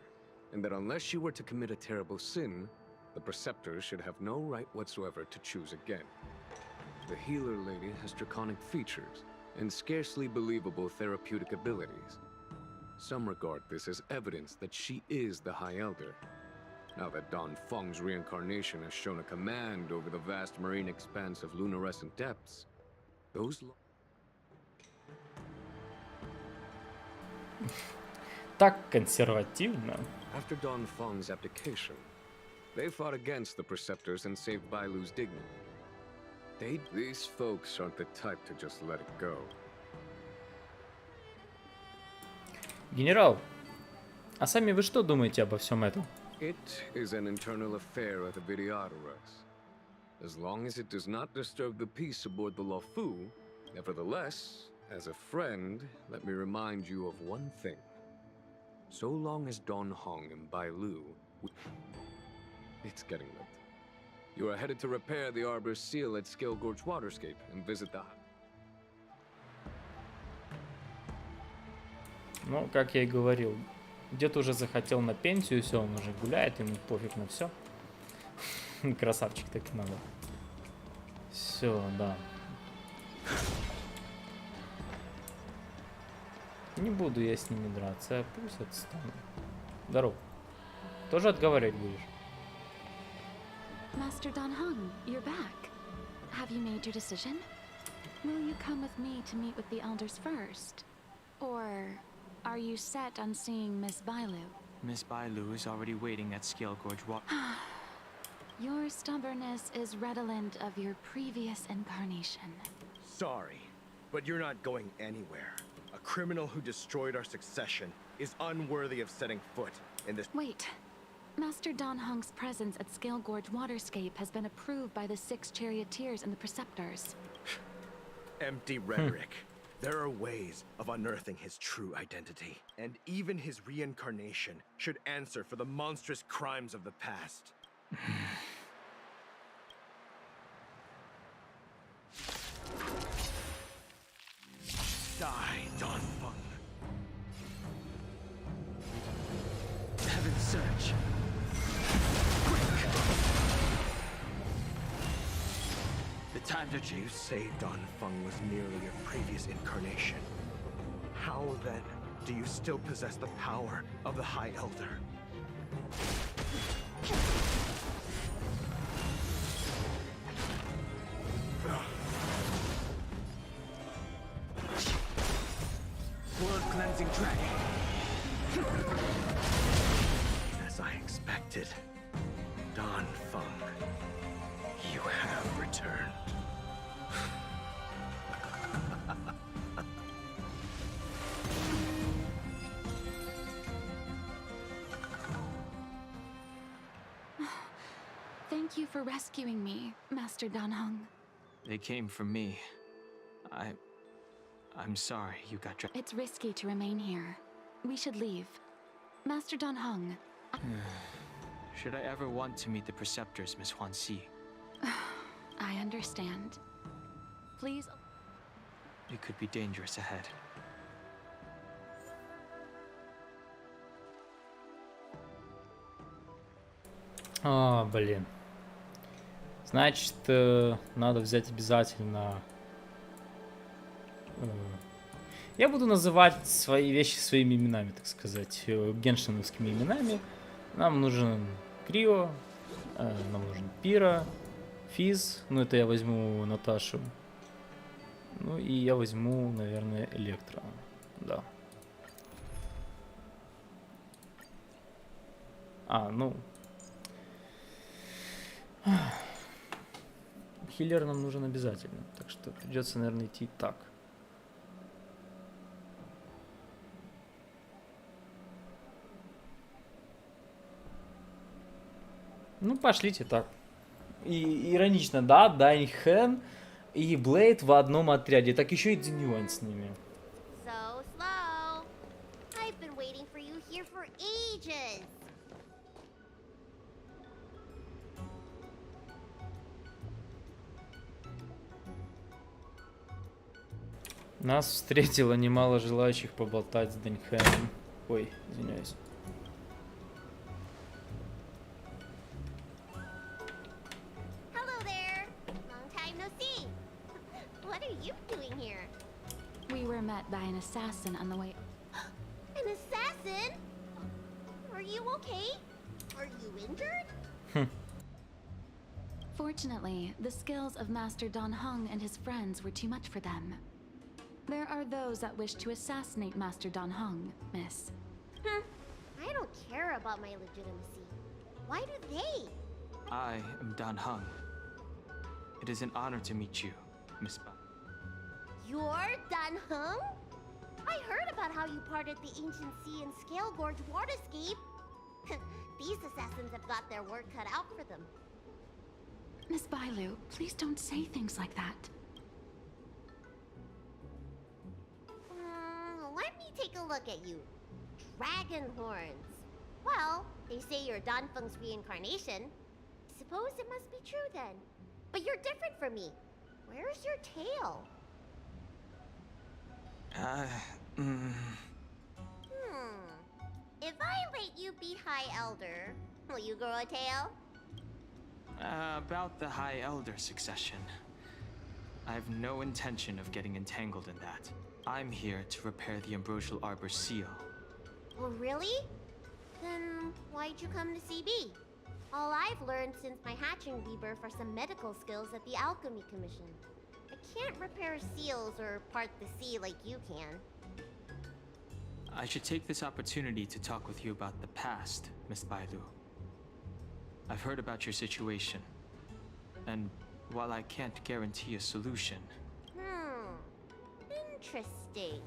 and that unless she were to commit a terrible sin, the Preceptors should have no right whatsoever to choose again. The Healer Lady has draconic features and scarcely believable therapeutic abilities. Some regard this as evidence that she is the High Elder. Now that Dawn Feng's reincarnation has shown a command over the vast marine expanse of lunar-rescent depths, those... Так консервативно. After Dawn Feng's abdication, they fought against the Preceptors and saved Bailu's dignity. These folks aren't the type to just let it go. Генерал, а сами вы что думаете обо всем этом? It is an internal affair of the Videoteras. As long as it does not disturb the peace aboard the Luofu, nevertheless, as a friend, let me remind you of one thing. So long as Dawn Hong and Bai Lu... It's getting late. You are headed to repair the Arbor's seal at Scale Gorge Waterscape and visit the... Ну, как я и говорил, Где-то уже захотел на пенсию, все, он уже гуляет, ему пофиг на все. Красавчик, так и надо. Все, да. Не буду я с ними драться, пусть отстану. Здорово. Тоже отговаривать будешь? Master Dan Heng, you're back. Have you made your decision? Will you come with me to meet with the elders first? Or are you set on seeing Miss Bailu? Miss Bailu is already waiting at Scale Gorge Water. Your stubbornness is redolent of your previous incarnation. Sorry, but you're not going anywhere. A criminal who destroyed our succession is unworthy of setting foot in this— Wait. Master Dan Heng's presence at Scale Gorge Waterscape has been approved by the 6 charioteers and the preceptors. Empty rhetoric. There are ways of unearthing his true identity, and even his reincarnation should answer for the monstrous crimes of the past. Die, Dan Feng. Heaven's Search. The time to You say Dan Feng was merely a previous incarnation. How then do you still possess the power of the High Elder? Blood-cleansing dragon. As I expected, Dan Feng, you have returned. Thank you for rescuing me, Master Dan Heng. They came for me. I'm sorry you got trapped. It's risky to remain here. We should leave. Master Dan Heng. Should I ever want to meet the preceptors, Miss Huanxi? I understand. Please. It could be dangerous ahead. А, блин. Значит, надо взять обязательно... Я буду называть свои вещи своими именами, так сказать, геншиновскими именами. Нам нужен Крио, нам нужен Пира, Физ, ну это я возьму Наташу. Ну и я возьму, наверное, Электро, да. Ну... Хиллер нам нужен обязательно, так что придется, наверное, идти так. Ну, пошлите так. И иронично, да, Дань Хэн и Блейд в одном отряде. Так еще и Динюань с ними. So slow. I've been waiting for you here for ages. Нас встретило немало желающих поболтать с Дань Хэном. Ой, извиняюсь. Hello there. Long time no see. What are you doing here? We were met by an assassin on the way. An assassin? Are you okay? Are you injured? Fortunately, the skills of Master Dan Heng and his friends were too much for them. There are those that wish to assassinate Master Dan Heng, miss. I don't care about my legitimacy. Why do they? I am Dan Heng. It is an honor to meet you, Miss Ba. You're Dan Heng? I heard about how you parted the ancient sea and Scale Gorge Waterscape. These assassins have got their work cut out for them. Miss Bailu, please don't say things like that. Let me take a look at you. Dragon horns. Well, they say you're Dan Feng's reincarnation. Suppose it must be true then. But you're different from me. Where's your tail? If I let you beat High Elder, will you grow a tail? About the High Elder succession. I have no intention of getting entangled in that. I'm here to repair the Ambrosial Arbor's seal. Oh, really? Then why'd you come to CB? All I've learned since my hatching rebirth are some medical skills at the Alchemy Commission. I can't repair seals or part the sea like you can. I should take this opportunity to talk with you about the past, Miss Bailu. I've heard about your situation, and while I can't guarantee a solution... Interesting.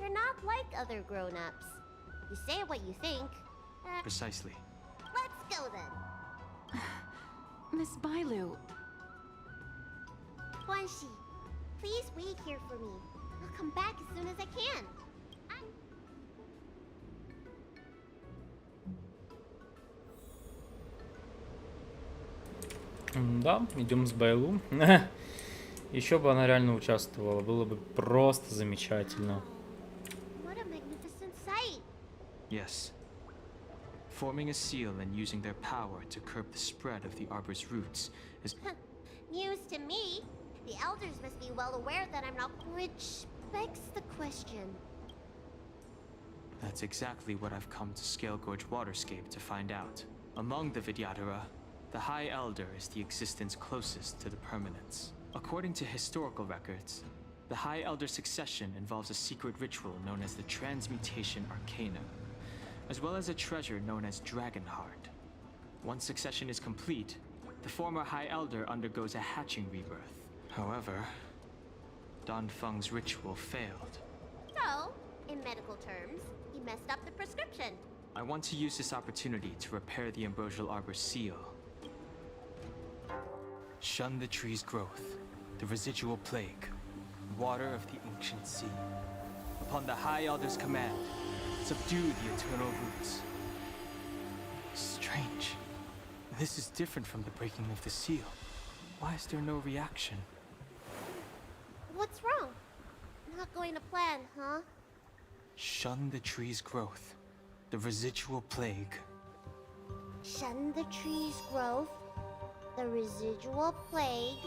You're not like other grown-ups. You say what you think. Precisely. Let's go then. Miss Bailu... Guanxi, please wait here for me. I'll come back as soon as I can. Да, идем с Байлу. Еще бы она реально участвовала, было бы просто замечательно. What a magnificent sight. Yes. Forming a seal and using their power to curb the spread of the arbor's roots is... News to me. The elders must be well aware that I'm not... Which begs the question. That's exactly what I've come to Scale Gorge Waterscape to find out. Among the Vidyadhara, the High Elder is the existence closest to the permanence. According to historical records, the High Elder succession involves a secret ritual known as the Transmutation Arcana, as well as a treasure known as Dragonheart. Once succession is complete, the former High Elder undergoes a hatching rebirth. However, Danfeng's ritual failed. So, in medical terms, he messed up the prescription. I want to use this opportunity to repair the Ambrosial Arbor's seal. Shun the tree's growth, the residual plague, water of the ancient sea. Upon the High Elder's command, subdue the eternal roots. Strange. This is different from the breaking of the seal. Why is there no reaction? What's wrong? Not going to plan, huh? Shun the tree's growth, the residual plague. Shun the tree's growth, the residual plague.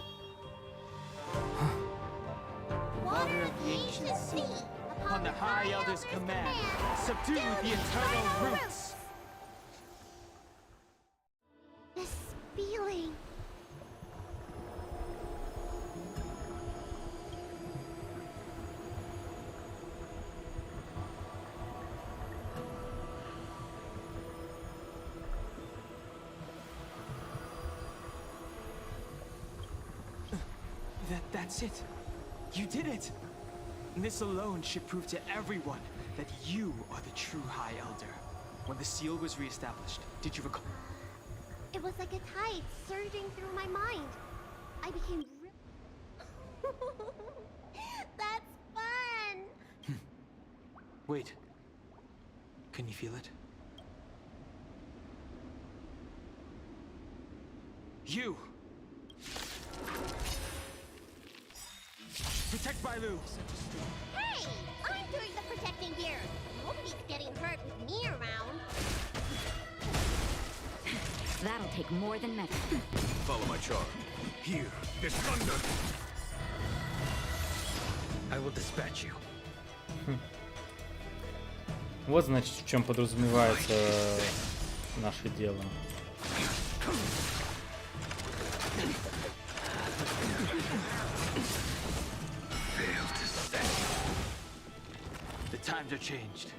Water of the ancient sea, upon the High Elder's command, subdue the eternal roots. This feeling. That's it. You did it. This alone should prove to everyone that you are the true High Elder. When the seal was reestablished, did you recall? It was like a tide surging through my mind. I became That's fun! Wait. Can you feel it? You! Protect Bailu! Hey! I'm doing the protecting here! Nobody's getting hurt with me around. That'll take more than metal. Follow my charge. Here, there's thunder! I will dispatch you. Вот, значит, в чем подразумевается наше дело. The times are changed.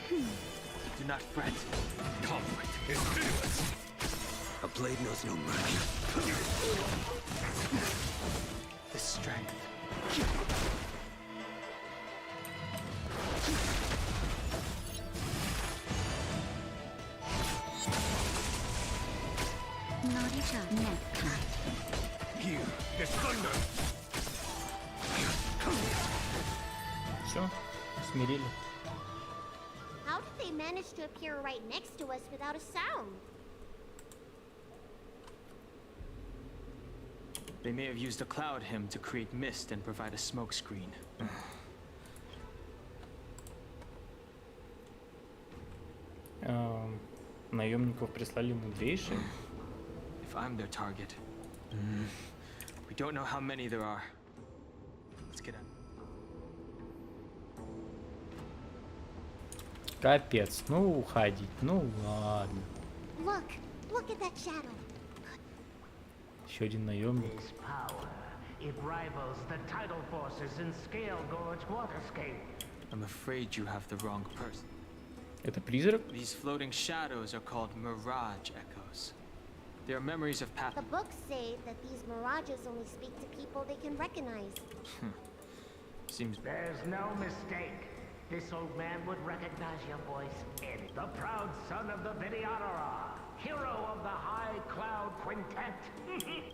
Do not fret. Conflict is pitiless. A blade knows no mercy. The strength. Here, there's thunder. Все, смирили. How did they manage to appear right next to us without a sound? They may have used a cloud hymn to create mist and provide a smoke screen. Наемников прислали мудрейшие. If I'm their target, we don't know how many there are. Let's get out. Капец, ну уходить, ну ладно. Look at that shadow. Еще один наемник. This power, it rivals the tidal forces in Scale Gorge Waterscape. I'm afraid you have the wrong person. Это призрак? These floating shadows are called mirage echoes. They are memories of past. The books say that these mirages only speak to people they can recognize. Seems. There's no mistake. This old man would recognize your voice in the proud son of the Vidyadhara, hero of the High Cloud Quintet.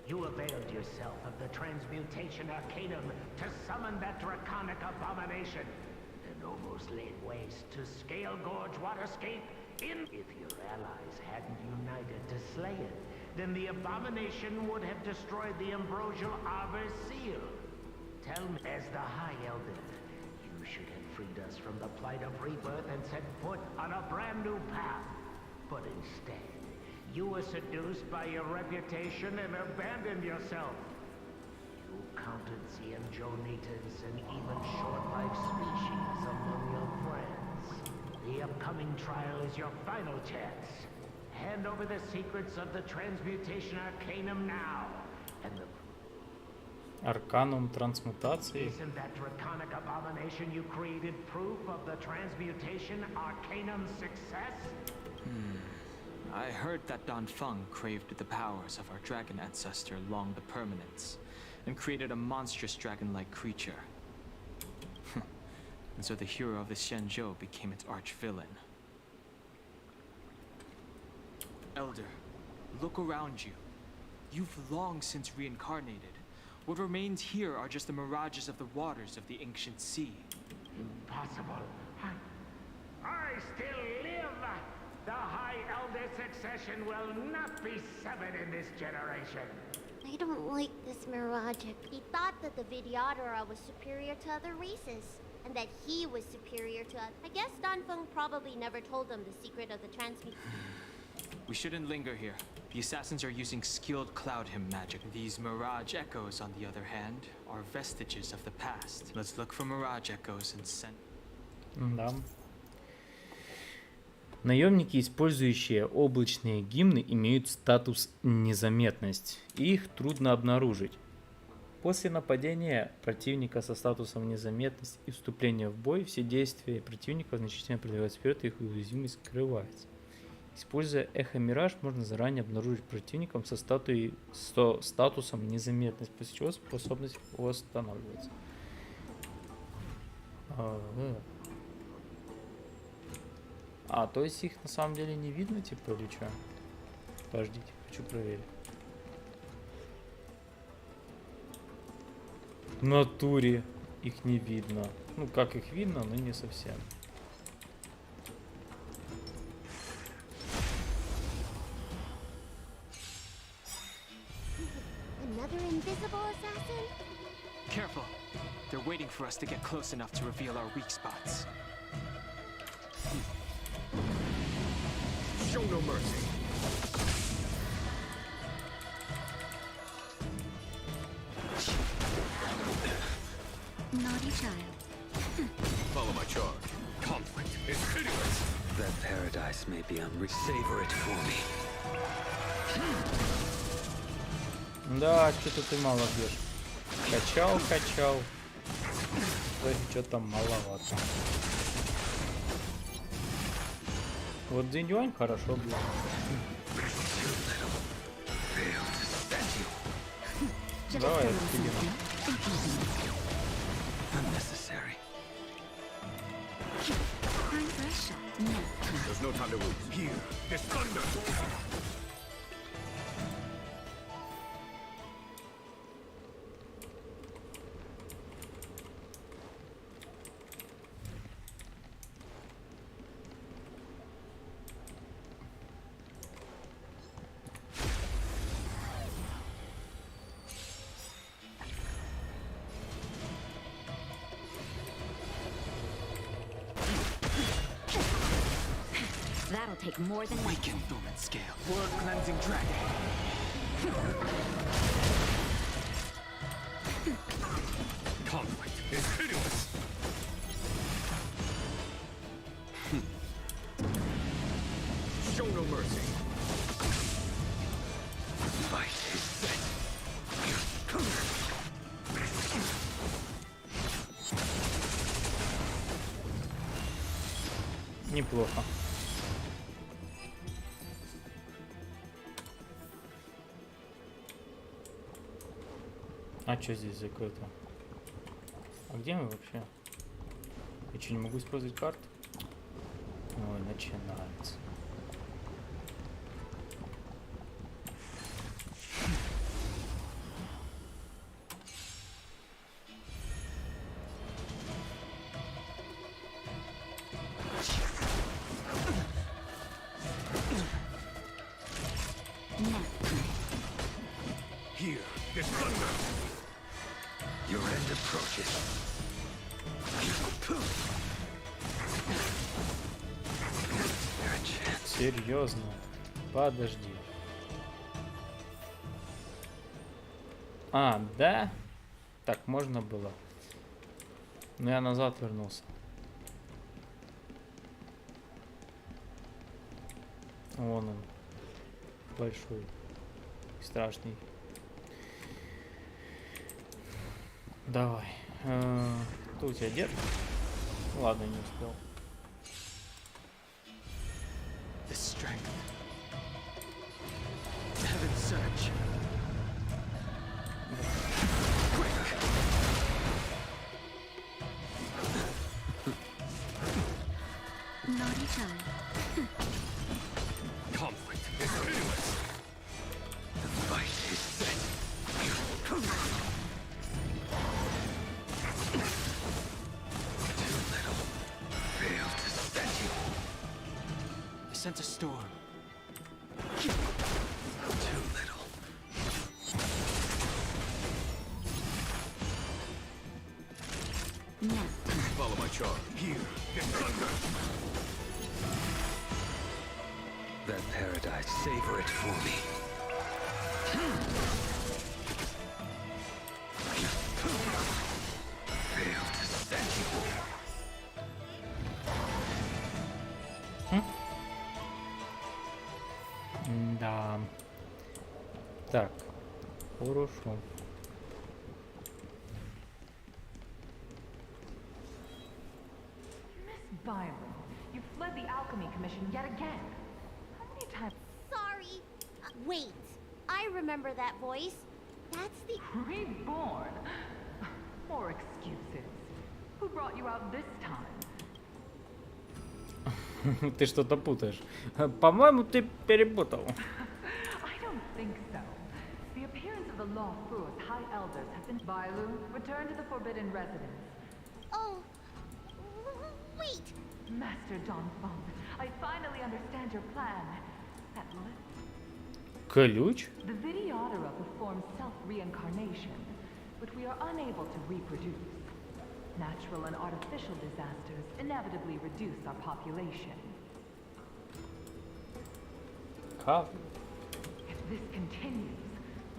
You availed yourself of the transmutation arcanum to summon that draconic abomination, and almost laid waste to Scale Gorge Waterscape. If your allies hadn't united to slay it, then the abomination would have destroyed the ambrosial arbor seal. Tell me, as the High Elder, you should have freed us from the plight of rebirth and set foot on a brand new path. But instead, you were seduced by your reputation and abandoned yourself. You counted Xianzhou natives and even short-life species among your friends. The upcoming trial is your final chance. Hand over the secrets of the transmutation arcanum now, and the Арканум трансмутации. Isn't that draconic abomination you created proof of the transmutation arcanum's success? I heard that Danfeng craved the powers of our dragon ancestor Long the Permanence, and created a monstrous dragon-like creature. And so the hero of the Xianzhou became its arch-villain. Elder, look around you. You've long since reincarnated. What remains here are just the mirages of the waters of the ancient sea. Impossible. I still live. The High Elder succession will not be severed in this generation. I don't like this mirage. He thought that the Vidyadhara was superior to other races, and that he was superior to us. I guess Danfeng probably never told them the secret of the transmutation. We shouldn't linger here. The assassins are using skilled cloud hymn magic. These mirage echoes, on the other hand, are vestiges of the past. Let's look for mirage echoes and send. Да. Наемники, использующие облачные гимны, имеют статус незаметность, и их трудно обнаружить. После нападения противника со статусом незаметность и вступления в бой, все действия противника значительно продвигаются вперед, и их уязвимость скрывается. Используя эхо-мираж, можно заранее обнаружить противником со статусом незаметность, после чего способность восстанавливается. То есть их на самом деле не видно, типа, или что? Подождите, хочу проверить. В натуре их не видно. Ну, как их видно, но не совсем. Another invisible assassin? Careful. They're waiting for us to get close enough to reveal our weak spots. Show no mercy. Naughty child. Follow my charge. Conflict is hideous. That paradise may be savor it for me. Да, что-то ты мало бьешь. Качал. Вроде что-то маловато. Вот Дань Хэн хорошо бьет. Давай, отпилим. There's no time to lose. Here, this thunder. That'll take more than weaken dormant scale. Word cleansing dragon. Conflict is pitiless. Show no mercy. Fight is set. Неплохо. А что здесь за какое-то? А где мы вообще? Я что, не могу использовать карту? Ой, начинается. Here is thunder. Your end approaches. Серьезно? Подожди. А, да? Так можно было. Но я назад вернулся. Вон он. Большой. Страшный. Давай. Кто у тебя держит? Ладно, не успел. The strength. Heaven's surge. Naughty time. Conflict is pitiless. The fight is set. Too little. Fail to set you. I sense a storm. Too little. Now. Follow my charm. Here is thunder. That paradise, savor it for me. Fail to set you. Да. Так. Хорошо. Miss Byron, you fled the Alchemy Commission yet again. How many times? Sorry. Wait. I remember that voice. That's the... Reborn? More excuses. Who brought you out this time? Ты что-то путаешь. По-моему, ты перепутал. I don't think so. The appearance of the Law Frua's High Elders have been... Bailu, return to the Forbidden Residence. Oh... Wait! Master Don Fong, I finally understand your plan. At last. Ключ? The Videodora performs self-reincarnation, but we are unable to reproduce. Natural and artificial disasters inevitably reduce our population. How? If this continues,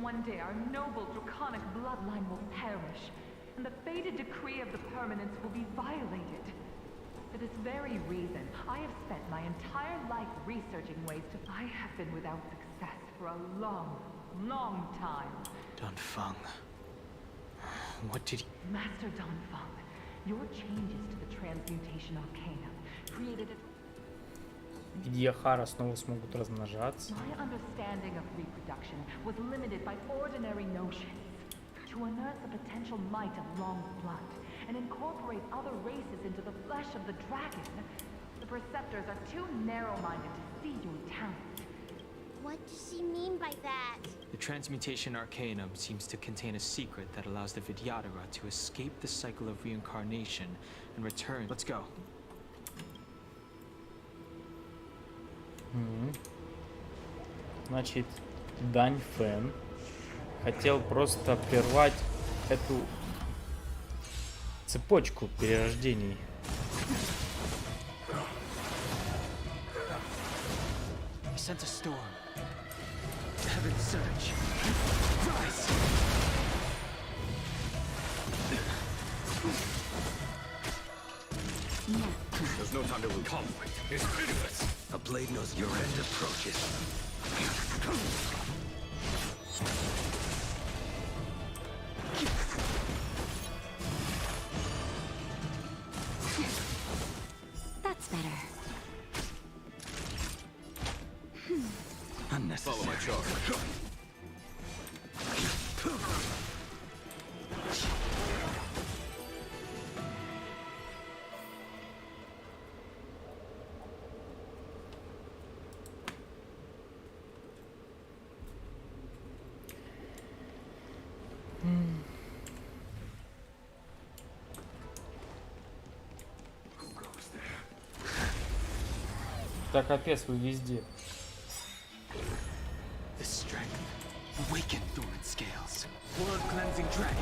one day our noble draconic bloodline will perish, and the fated decree of the permanence will be violated. For this very reason, I have spent my entire life researching ways to... I have been without success for a long, long time. Don Feng. What did he... Master Don Feng, your changes to the transmutation arcana created a... Видеохара снова смогут размножаться. My understanding of reproduction was limited by ordinary notions. To unearth the potential might of Long Blood and incorporate other races into the flesh of the dragon, the Preceptors are too narrow-minded to see your talent. What does she mean by that? The transmutation arcanum seems to contain a secret that allows the Videodora to escape the cycle of reincarnation and return. Let's go. Значит, Дань Хэн хотел просто прервать эту цепочку перерождений. sense a storm. Heaven surge. Rise! There's no time to lose. Conflict is pitiless. A blade knows your end approaches. That's better. Unnecessary. Follow my charge. Так, капец, вы везде. The strength. Awaken dormant scales. Blood cleansing dragon.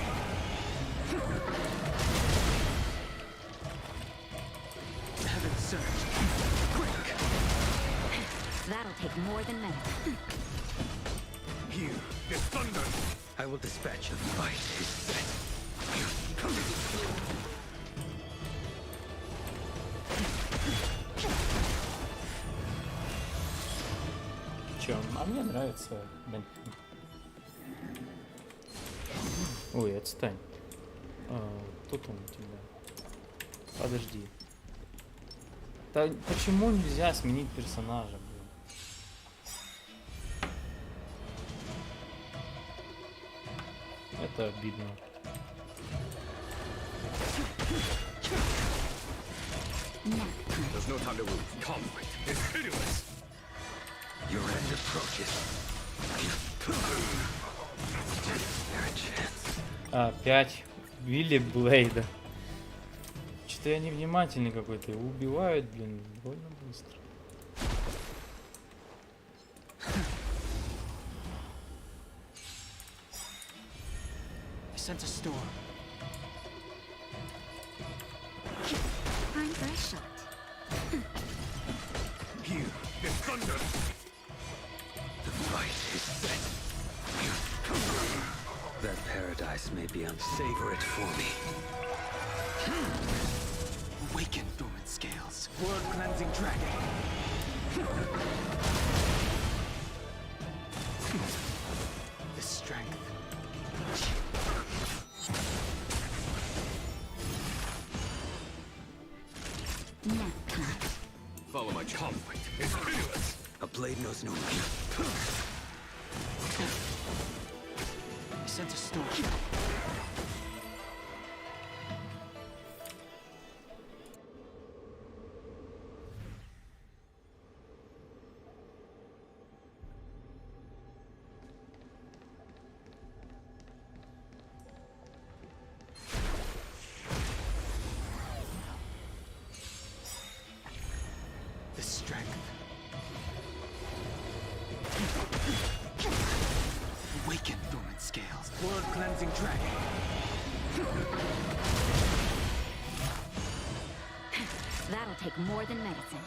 Heaven surge. Quick. That'll take more than minutes. Here is thunder. I will dispatch you. The fight is set. Чё, а мне нравится. Ой, отстань. Тут он у тебя. Подожди. Да почему нельзя сменить персонажа, блин? Это обидно. There's no time to lose. Conflict is pitiless. Your end approaches. There a chance? Опять Вилли Блейда. Что-то я невнимательный какой-то. Его убивают, блин, довольно быстро. I sense a storm. Time for a shot. Here is thunder. The fight is set. That paradise may be unsavour it for me. Awaken dormant scales. Blood cleansing dragon. The strength. Follow my conflict. It's pitiless. A blade knows no fear. I sense a storm. That'll take more than medicine.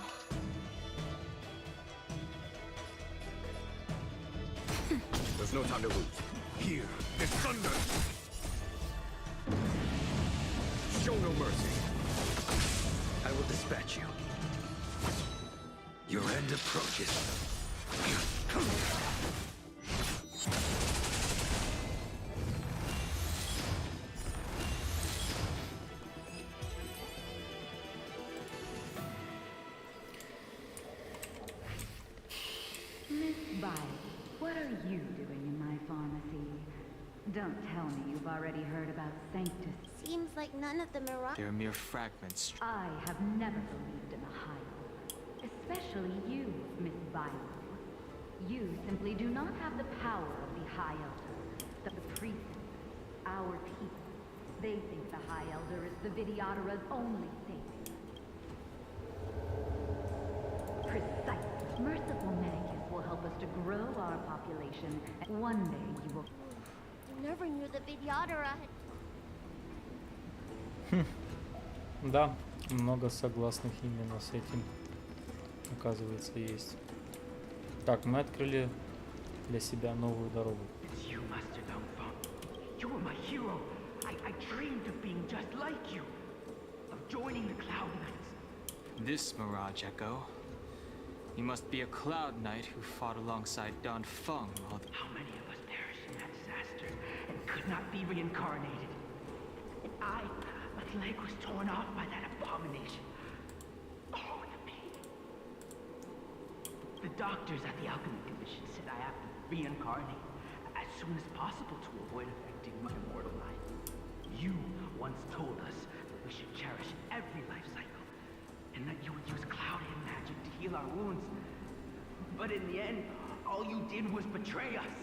There's no time to lose. Here is thunder. Show no mercy. I will dispatch you. Your end approaches. What are you doing in my pharmacy? Don't tell me you've already heard about Sanctus. Seems like none of them are. They're mere fragments. I have never believed in the High, especially you, Miss Bio. You simply do not have the power of the High Elder, the priests, our people. They think the High Elder is the Vidyadhara's only savior. Precisely. Merciful Medicus will help us to grow our population. One day you will... I never knew the Vidyadhara had... Да, много согласных именно с этим, оказывается, есть. Так, мы открыли для себя новую дорогу. It's you, Master Dongfang. You were my hero. I dreamed of being just like you. Of joining the Cloud Knights. This Mirage Echo. You must be a Cloud Knight who fought alongside Dongfang all the... How many of us perished in that disaster and could not be reincarnated? And my leg was torn off by that abomination. Oh, the pain. The doctors at the Alchemy Commission said I have to reincarnate as soon as possible to avoid affecting my immortal life. You once told us that we should cherish every life cycle, and that you would use cloudy magic to heal our wounds. But in the end, all you did was betray us.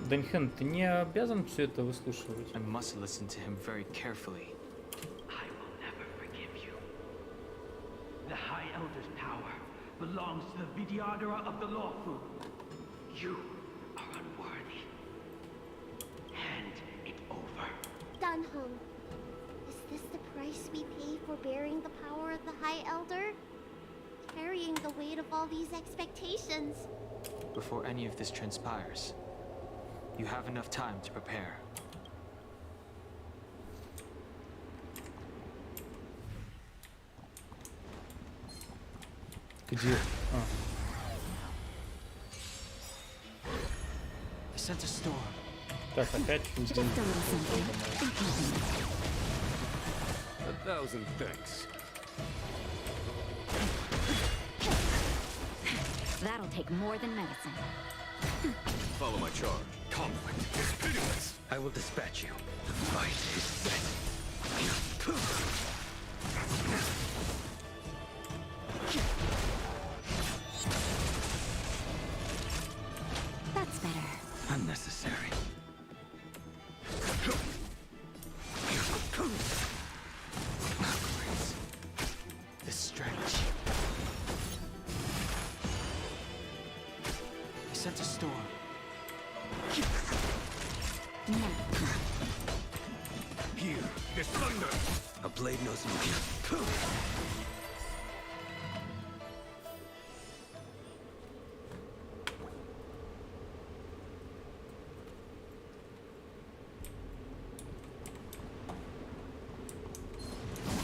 Дань Хэн, ты не обязан все это выслушивать. I must listen to him very carefully. I will never forgive you. The High Elder's power belongs to the Vidyadhara of the lawful. You are unworthy. Hand it over. Dun Хэн, is this the price we pay for bearing the power of the High Elder? Carrying the weight of all these expectations. Before any of this transpires, you have enough time to prepare. Где? I sent a storm. Так, опять A thousand thanks. That'll take more than medicine. Follow my charge. Conflict is pitiless. I will dispatch you. The fight is set. That's better. Unnecessary. The stretch. I sent a storm. Here, this thunder. A blade knows no.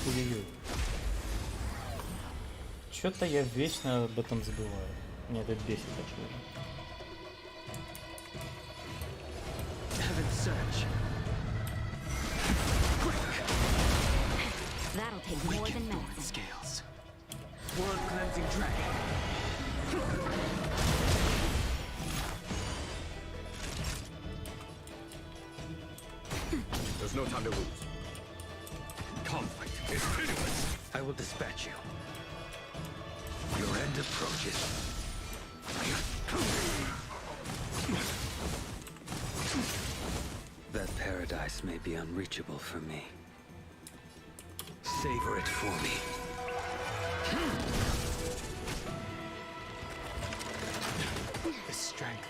Ой-ой-ой. Что-то я вечно об этом забываю. Меня это бесит, очевидно. Search. That'll take more than medicine. Scales. World cleansing dragon. There's no time to lose. Conflict is pitiless. I will dispatch you. Your end approaches. That paradise may be unreachable for me. Savor it for me. The strength.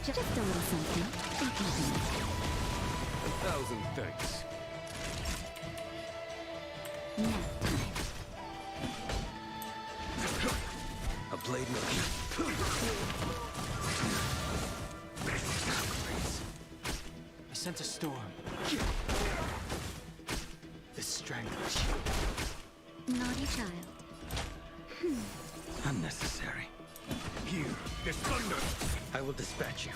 Just a little something. A thousand thanks. A blade note. I sent a storm. The strength. Naughty child. Unnecessary. Here, this thunder. I will dispatch you.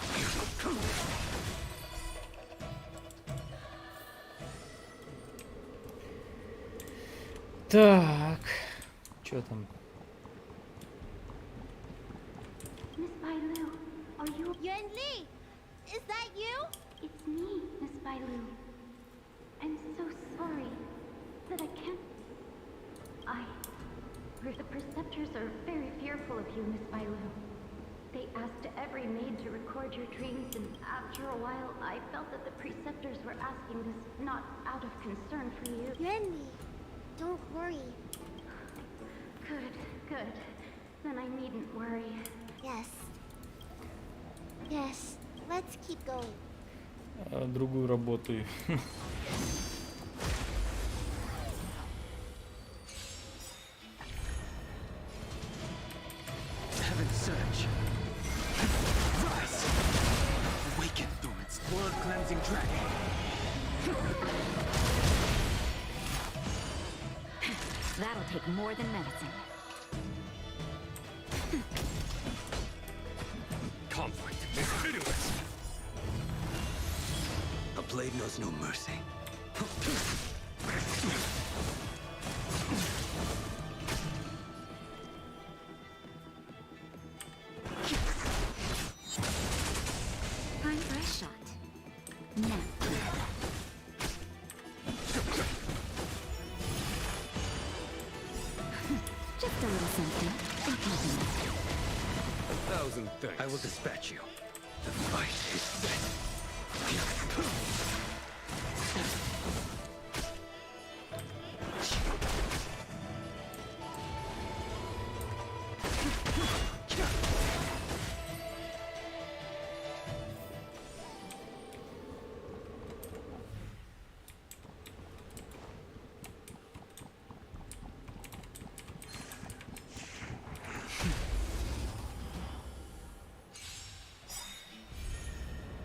Так, что там? Miss Bailu, are you? Yuan Li, is that you? It's me, Miss Bailu. I'm so sorry that I can't. The preceptors are very fearful of you, Miss Bailu. They asked every maid to record your dreams, and after a while, I felt that the preceptors were asking this not out of concern for you. Yuan Li, don't worry. Good, good. then I needn't worry. Yes. Yes. Let's keep going. Другую работаю. Heaven's surge. Rise. Awaken through its blood-cleansing dragon. That'll take more than medicine. Conflict is pitiless. A blade knows no mercy. Time for a shot. Now. Just a little something. in keeping. 1,000 thanks. I will dispatch you. The fight is set.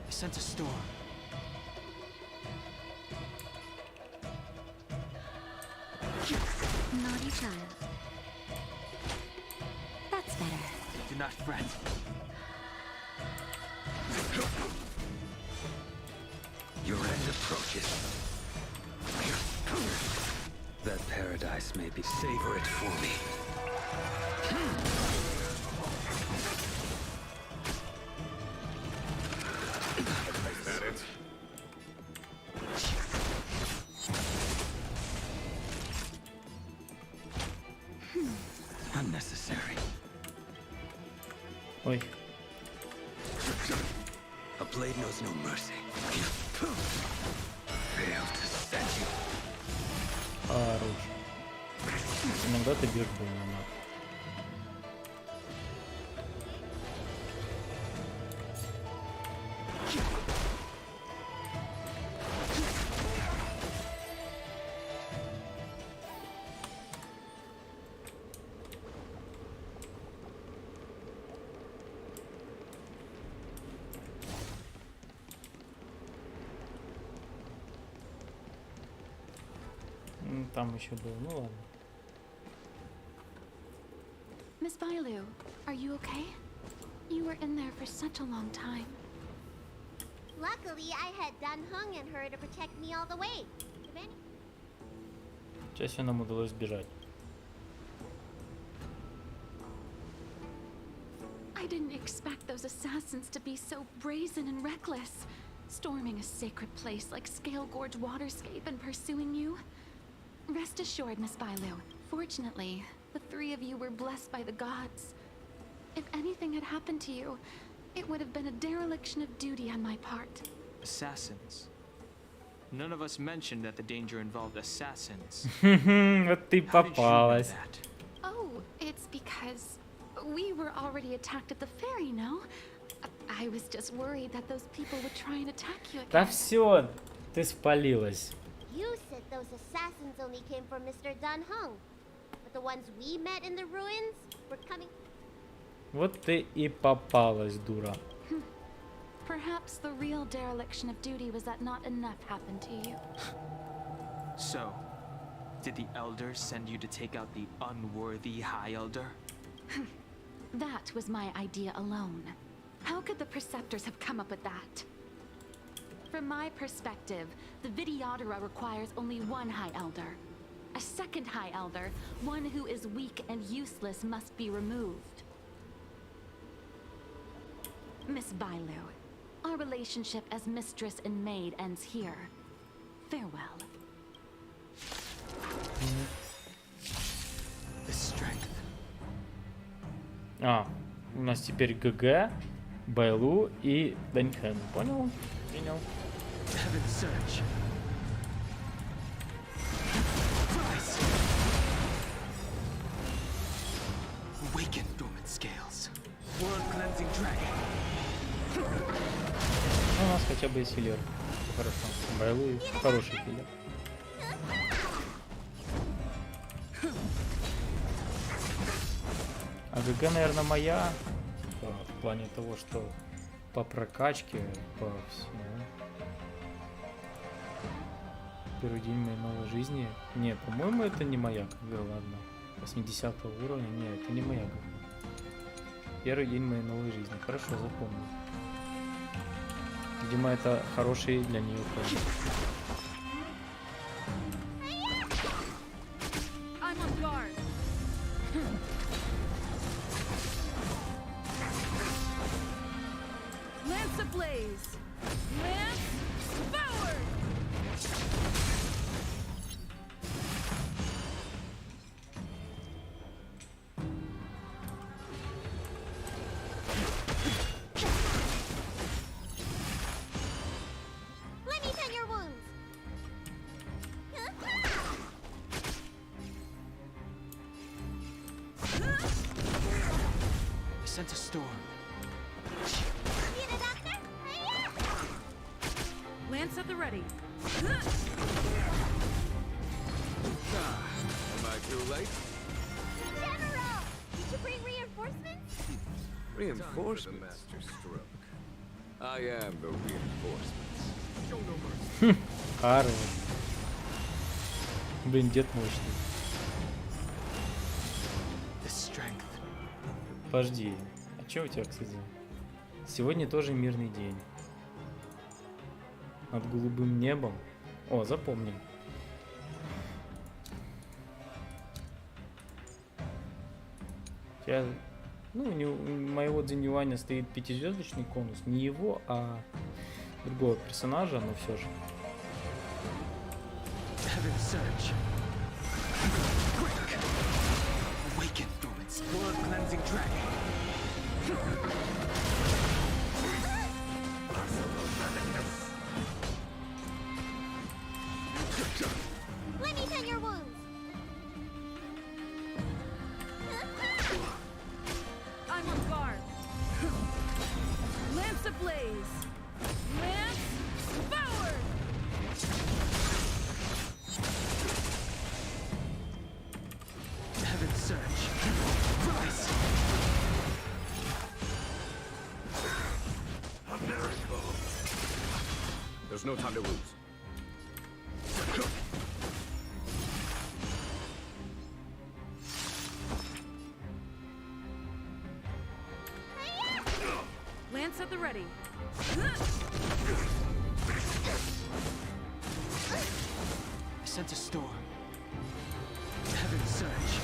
Sense a storm. Naughty child. That's better. Do not fret. Your end approaches. That paradise may be. Savor it for me. Unnecessary. Ой. A blade knows no mercy. Failed to set you. Хорош. Иногда ты бьешь больно, надо. Там еще был, ну ладно. Miss Bailu, are you okay? You were in there for such a long time. Luckily, I had Dane Хэн and her to protect me all the way. If any... Частью нам удалось сбежать. I didn't expect those assassins to be so brazen and reckless, storming a sacred place like Scale Gorge Waterscape and pursuing you. Rest assured, Miss Bailu. Fortunately, the three of you were blessed by the gods. If anything had happened to you, it would have been a dereliction of duty on my part. Assassins. None of us mentioned that the danger involved assassins. Вот ты попалась. Oh, it's because we were already attacked at the ferry, no? I was just worried that those people would try and attack you again. Да все, ты спалилась. You said those assassins only came from Mr. Dane Хэн. But the ones we met in the ruins were coming... Вот ты и попалась, дура. Perhaps the real dereliction of duty was that not enough happened to you. So, did the Elder send you to take out the unworthy High Elder? That was my idea alone. How could the Preceptors have come up with that? From my perspective, the Videodora requires only one High Elder. A second High Elder, one who is weak and useless, must be removed. Miss Bailu, our relationship as mistress and maid ends here. Farewell. The strength. А, у нас теперь ГГ, Байлу и Дань Хэн. Понял? Принял. Heaven's surge. Rise. Awaken through Ну, у нас хотя бы есть филлер. Хорошо. Байлуй хороший филлер. А ГГ, наверное, моя. В плане того, что по прокачке, по всему. Первый день моей новой жизни. Не, по-моему, это не моя ГГ, ладно. 80 уровня. Не, это не моя ГГ. Первый день моей новой жизни. Хорошо, запомнил. Видимо, это хороший для нее повод. Sense a storm. Need a doctor? Lance at the ready. Am I too late? General! Did you bring reinforcements? Reinforcements? Master stroke. I am the reinforcements. Show no mercy. Хорош. Блин, дед мощный. Подожди, а чё у тебя, кстати? Сегодня тоже мирный день. Над голубым небом. О, запомним. Я, ну, у моего Дзинь стоит 5-звездочный конус. Не его, а другого персонажа, но все же. Blood-cleansing dragon. Let me tend your wounds. I'm on guard. Lance ablaze. Lance forward. Heaven's surge. Rise. A miracle. There's no time to lose. Lance at the ready. I sense a storm. Heaven's surge.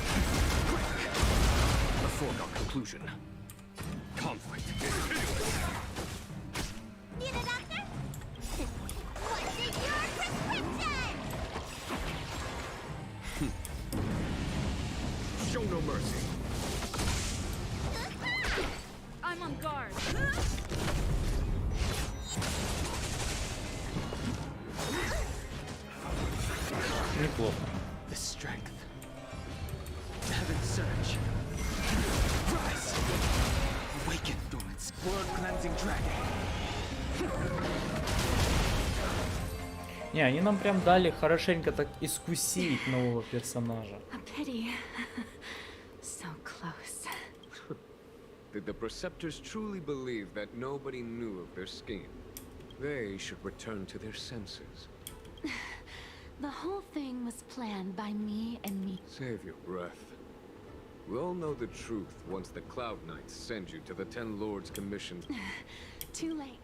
A foregone conclusion. Conflict. Need a doctor? What's in your prescription? Show no mercy. I'm on guard. Неплохо. The strength. Heaven's surge. Rise. Awaken thorns. Blood-cleansing dragon. Не, они нам прям дали хорошенько так искусить нового персонажа. A pity. So close. Did the Preceptors truly believe that nobody knew of their scheme? They should return to their senses. The whole thing was planned by me and me. Save your breath. We'll know the truth once the Cloud Knights send you to the Ten Lords Commission. Too late.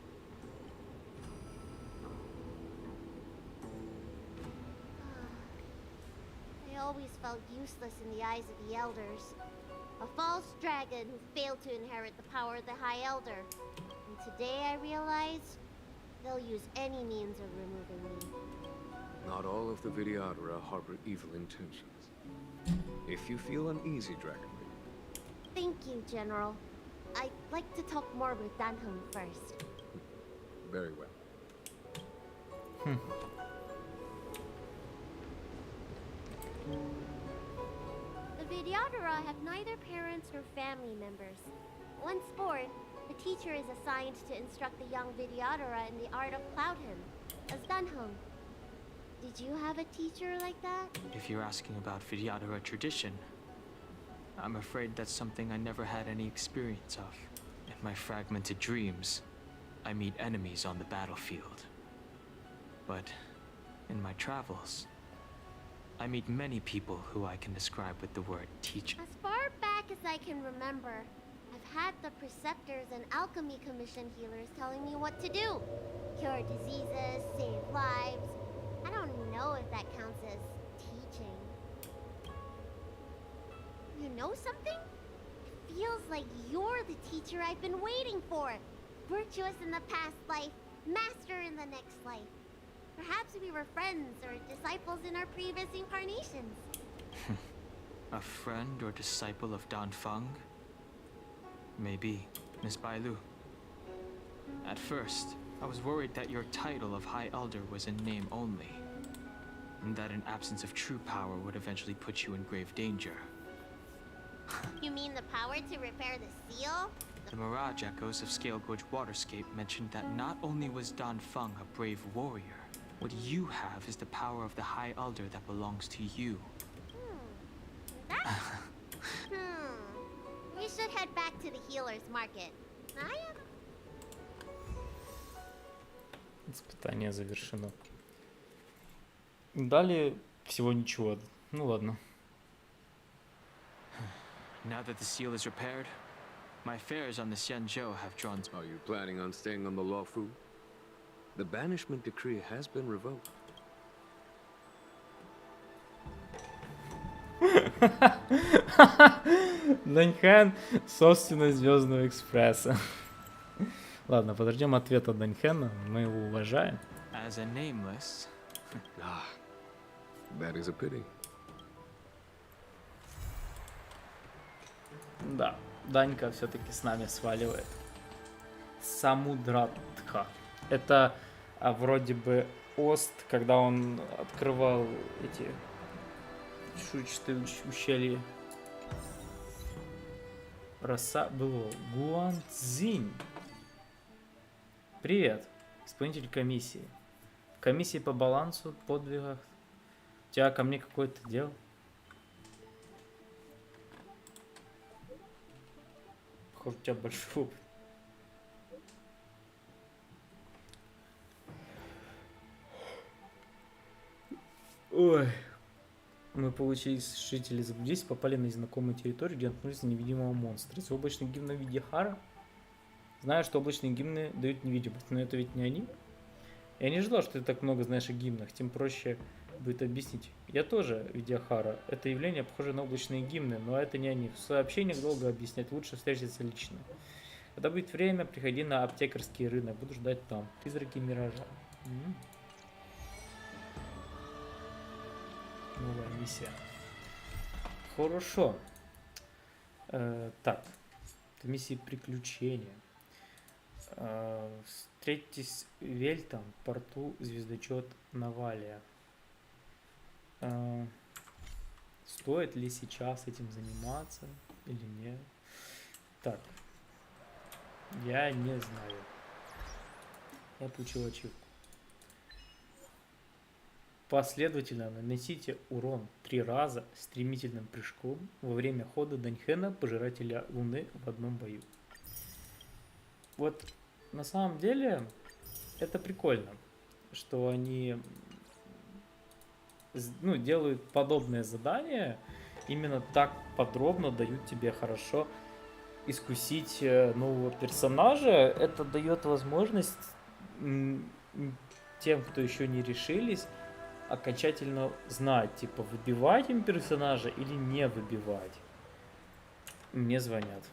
I always felt useless in the eyes of the Elders. A false dragon who failed to inherit the power of the High Elder. And today I realized they'll use any means of removing me. Not all of the Vidyadhara harbor evil intentions. If you feel uneasy, Dragonlady. Thank you, General. I'd like to talk more with Dane Хэн first. Very well. The Vidyadhara have neither parents nor family members. Once born, A teacher is assigned to instruct the young Vidyadhara in the art of cloud hymn, as Dane Хэн. Did you have a teacher like that? If you're asking about Vidyadhara tradition, I'm afraid that's something I never had any experience of. In my fragmented dreams, I meet enemies on the battlefield. But in my travels, I meet many people who I can describe with the word teacher. As far back as I can remember, I've had the preceptors and alchemy commission healers telling me what to do. Cure diseases, save lives. I don't know if that counts as teaching. You know something? It feels like you're the teacher I've been waiting for. Virtuous in the past life, master in the next life. Perhaps we were friends or disciples in our previous incarnations. A friend or disciple of Dan Feng? Maybe, Miss Bailu. At first, I was worried that your title of High Elder was in name only, and that an absence of true power would eventually put you in grave danger. You mean the power to repair the seal? The Mirage Echoes of Scale Gorge Waterscape mentioned that not only was Dan Feng a brave warrior, what you have is the power of the High Elder that belongs to you. We should head back to the healer's market. Испытание завершено. Далее всего ничего. Ну ладно. Now that the seal is repaired, my fares on the Xianzhou have drawn. Are you planning on staying on the Luofu? The banishment decree has been revoked. Дань Хэн, собственность Звездного экспресса. Ладно, подождем ответа Дань Хэна, мы его уважаем. As a nameless. That is a pity. Да, Данька все-таки с нами сваливает. Самудратха. Это вроде бы Ост, когда он открывал эти чешуйчатые ущелья. Роса было. Гуанцзинь. Привет, исполнитель комиссии. Комиссии по балансу, подвигах. У тебя ко мне какое-то дело? Похоже, у тебя большой опыт. Ой. Мы получили жители заблудились, попали на незнакомую территорию, где наткнулись на невидимого монстра. Из облачных гимнов в виде Хара. Знаю, что облачные гимны дают невидимость, но это ведь не они. Я не ждал, что ты так много знаешь о гимнах, тем проще будет объяснить. Я тоже Видяхара. Это явление похоже на облачные гимны, но это не они. В сообщениях долго объяснять, лучше встретиться лично. Когда будет время, приходи на аптекарский рынок, буду ждать там. Призраки миража. Новая миссия. Хорошо. Так. Это миссии приключения. Встретитесь с Вельтом в порту звездочет Навалия. Стоит ли сейчас этим заниматься или нет? Так. Я не знаю. Я получил ачивку. Последовательно наносите урон 3 раза стремительным прыжком во время хода Дань Хэна, пожирателя Луны, в одном бою. Вот на самом деле это прикольно, что они делают подобное задание, именно так подробно дают тебе хорошо искусить нового персонажа. Это дает возможность тем, кто еще не решились, окончательно знать, типа, выбивать им персонажа или не выбивать. Мне звонят.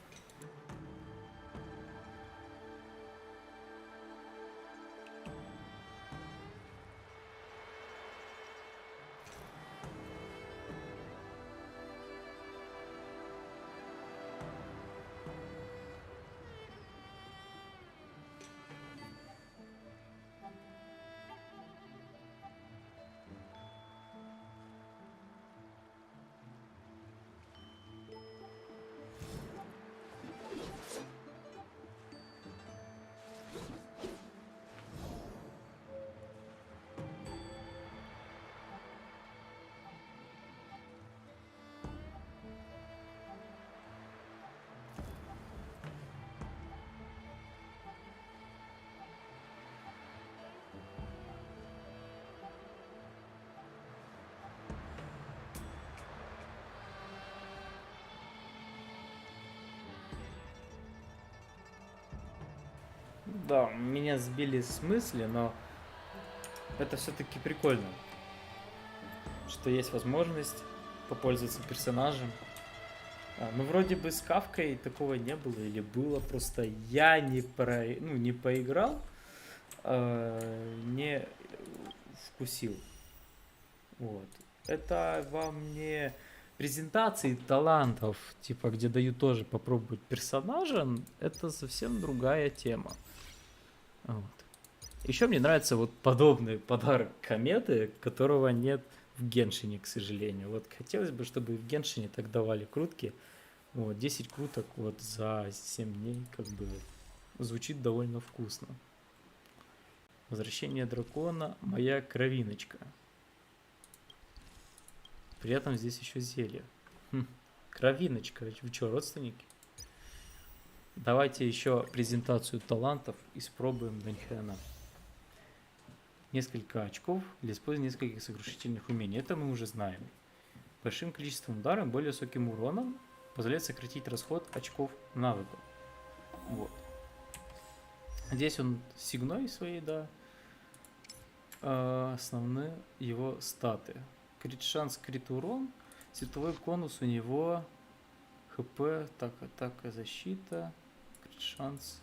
Да, меня сбили с мысли, но это все-таки прикольно, что есть возможность попользоваться персонажем. Ну, вроде бы с Кавкой такого не было, или было, просто я не поиграл, не вкусил. Вот. Это вам не презентации талантов, типа, где дают тоже попробовать персонажа, это совсем другая тема. Вот. Еще мне нравится вот подобный подарок кометы, которого нет в Геншине, к сожалению. Вот хотелось бы, чтобы в Геншине так давали крутки. Вот, 10 круток вот за 7 дней, как бы, звучит довольно вкусно. Возвращение дракона, моя кровиночка. При этом здесь еще зелье. Кровиночка, вы что, родственники? Давайте еще презентацию талантов испробуем Дань Хэна. Несколько очков для использования нескольких сокрушительных умений. Это мы уже знаем. Большим количеством ударов, более высоким уроном позволяет сократить расход очков навыков. Вот. Здесь он с сигной своей, да. Основные его статы. Крит шанс, крит урон. Световой конус у него ХП, так, атака, защита. Крит шанс.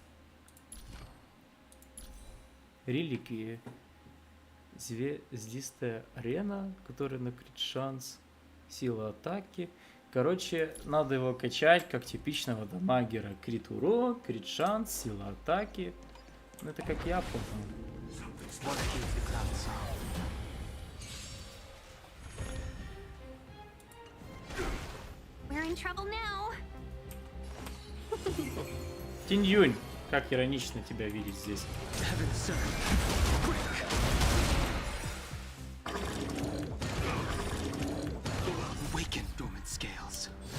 Реликвии. Звездистая арена, которая на крит шанс. Сила атаки. Короче, надо его качать как типичного дамагера. Крит урон, крит шанс, сила атаки. Ну это как я помню. Тинь-Юнь, как иронично тебя видеть здесь.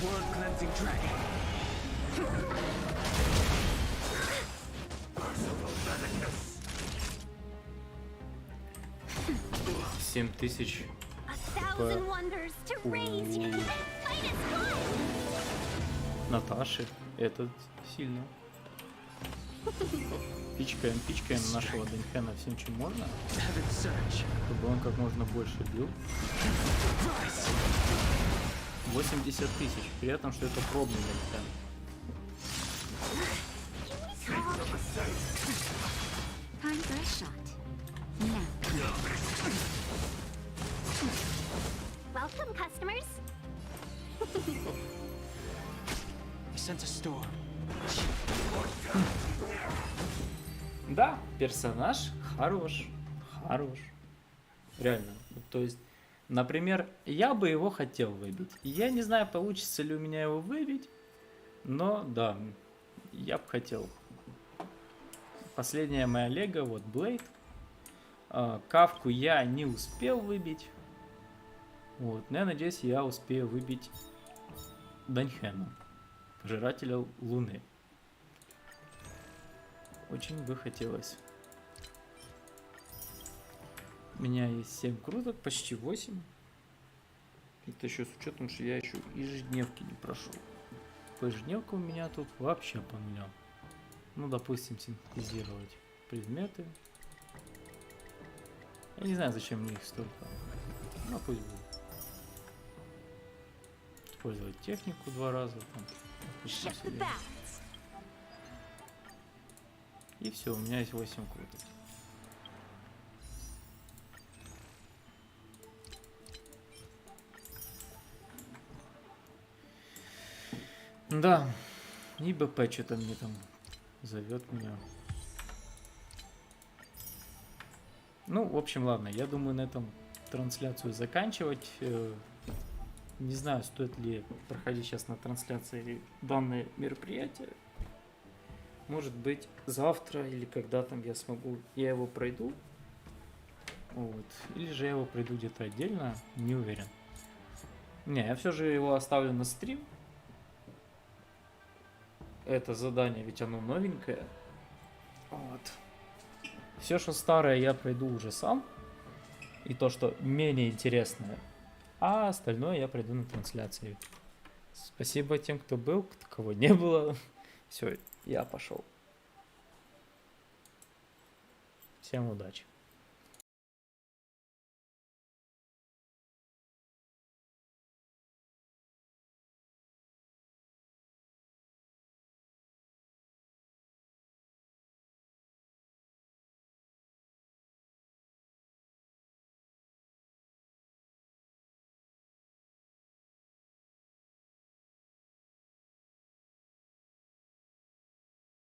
World cleansing dragon. 7000 Наташи. Это сильно. Пичкаем нашего Дань Хэна всем, чем можно, чтобы он как можно больше бил. 80 тысяч, при этом, что это пробный Дань Хэн. Welcome, customers. I sense a storm. Да, персонаж хорош. Реально. То есть, например, я бы его хотел выбить. Я не знаю, получится ли у меня его выбить, но да, я бы хотел. Последняя моя лего, вот Блейд. Кавку я не успел выбить. Вот, но я надеюсь, я успею выбить Дань Хэна, Пожирателя Луны. Очень бы хотелось. У меня есть 7 круток, почти 8. Это еще с учетом, что я еще ежедневки не прошел. По ежедневкам у меня тут вообще по нулям. Ну, допустим, синтезировать предметы. Я не знаю, зачем мне их столько. Ну, пусть будет. Использовать технику 2 раза. Там, и все, у меня есть 8 круток. Да, и БП что-то мне там зовет меня. Ну, в общем, ладно, я думаю на этом трансляцию заканчивать. Не знаю, стоит ли проходить сейчас на трансляции данное мероприятие. Может быть, завтра или когда там я смогу, я его пройду. Вот. Или же я его пройду где-то отдельно, не уверен. Не, я все же его оставлю на стрим. Это задание, ведь оно новенькое. Вот. Все, что старое, я пройду уже сам. И то, что менее интересное. А остальное я пройду на трансляции. Спасибо тем, кто был, кого не было. Все, я пошел. Всем удачи.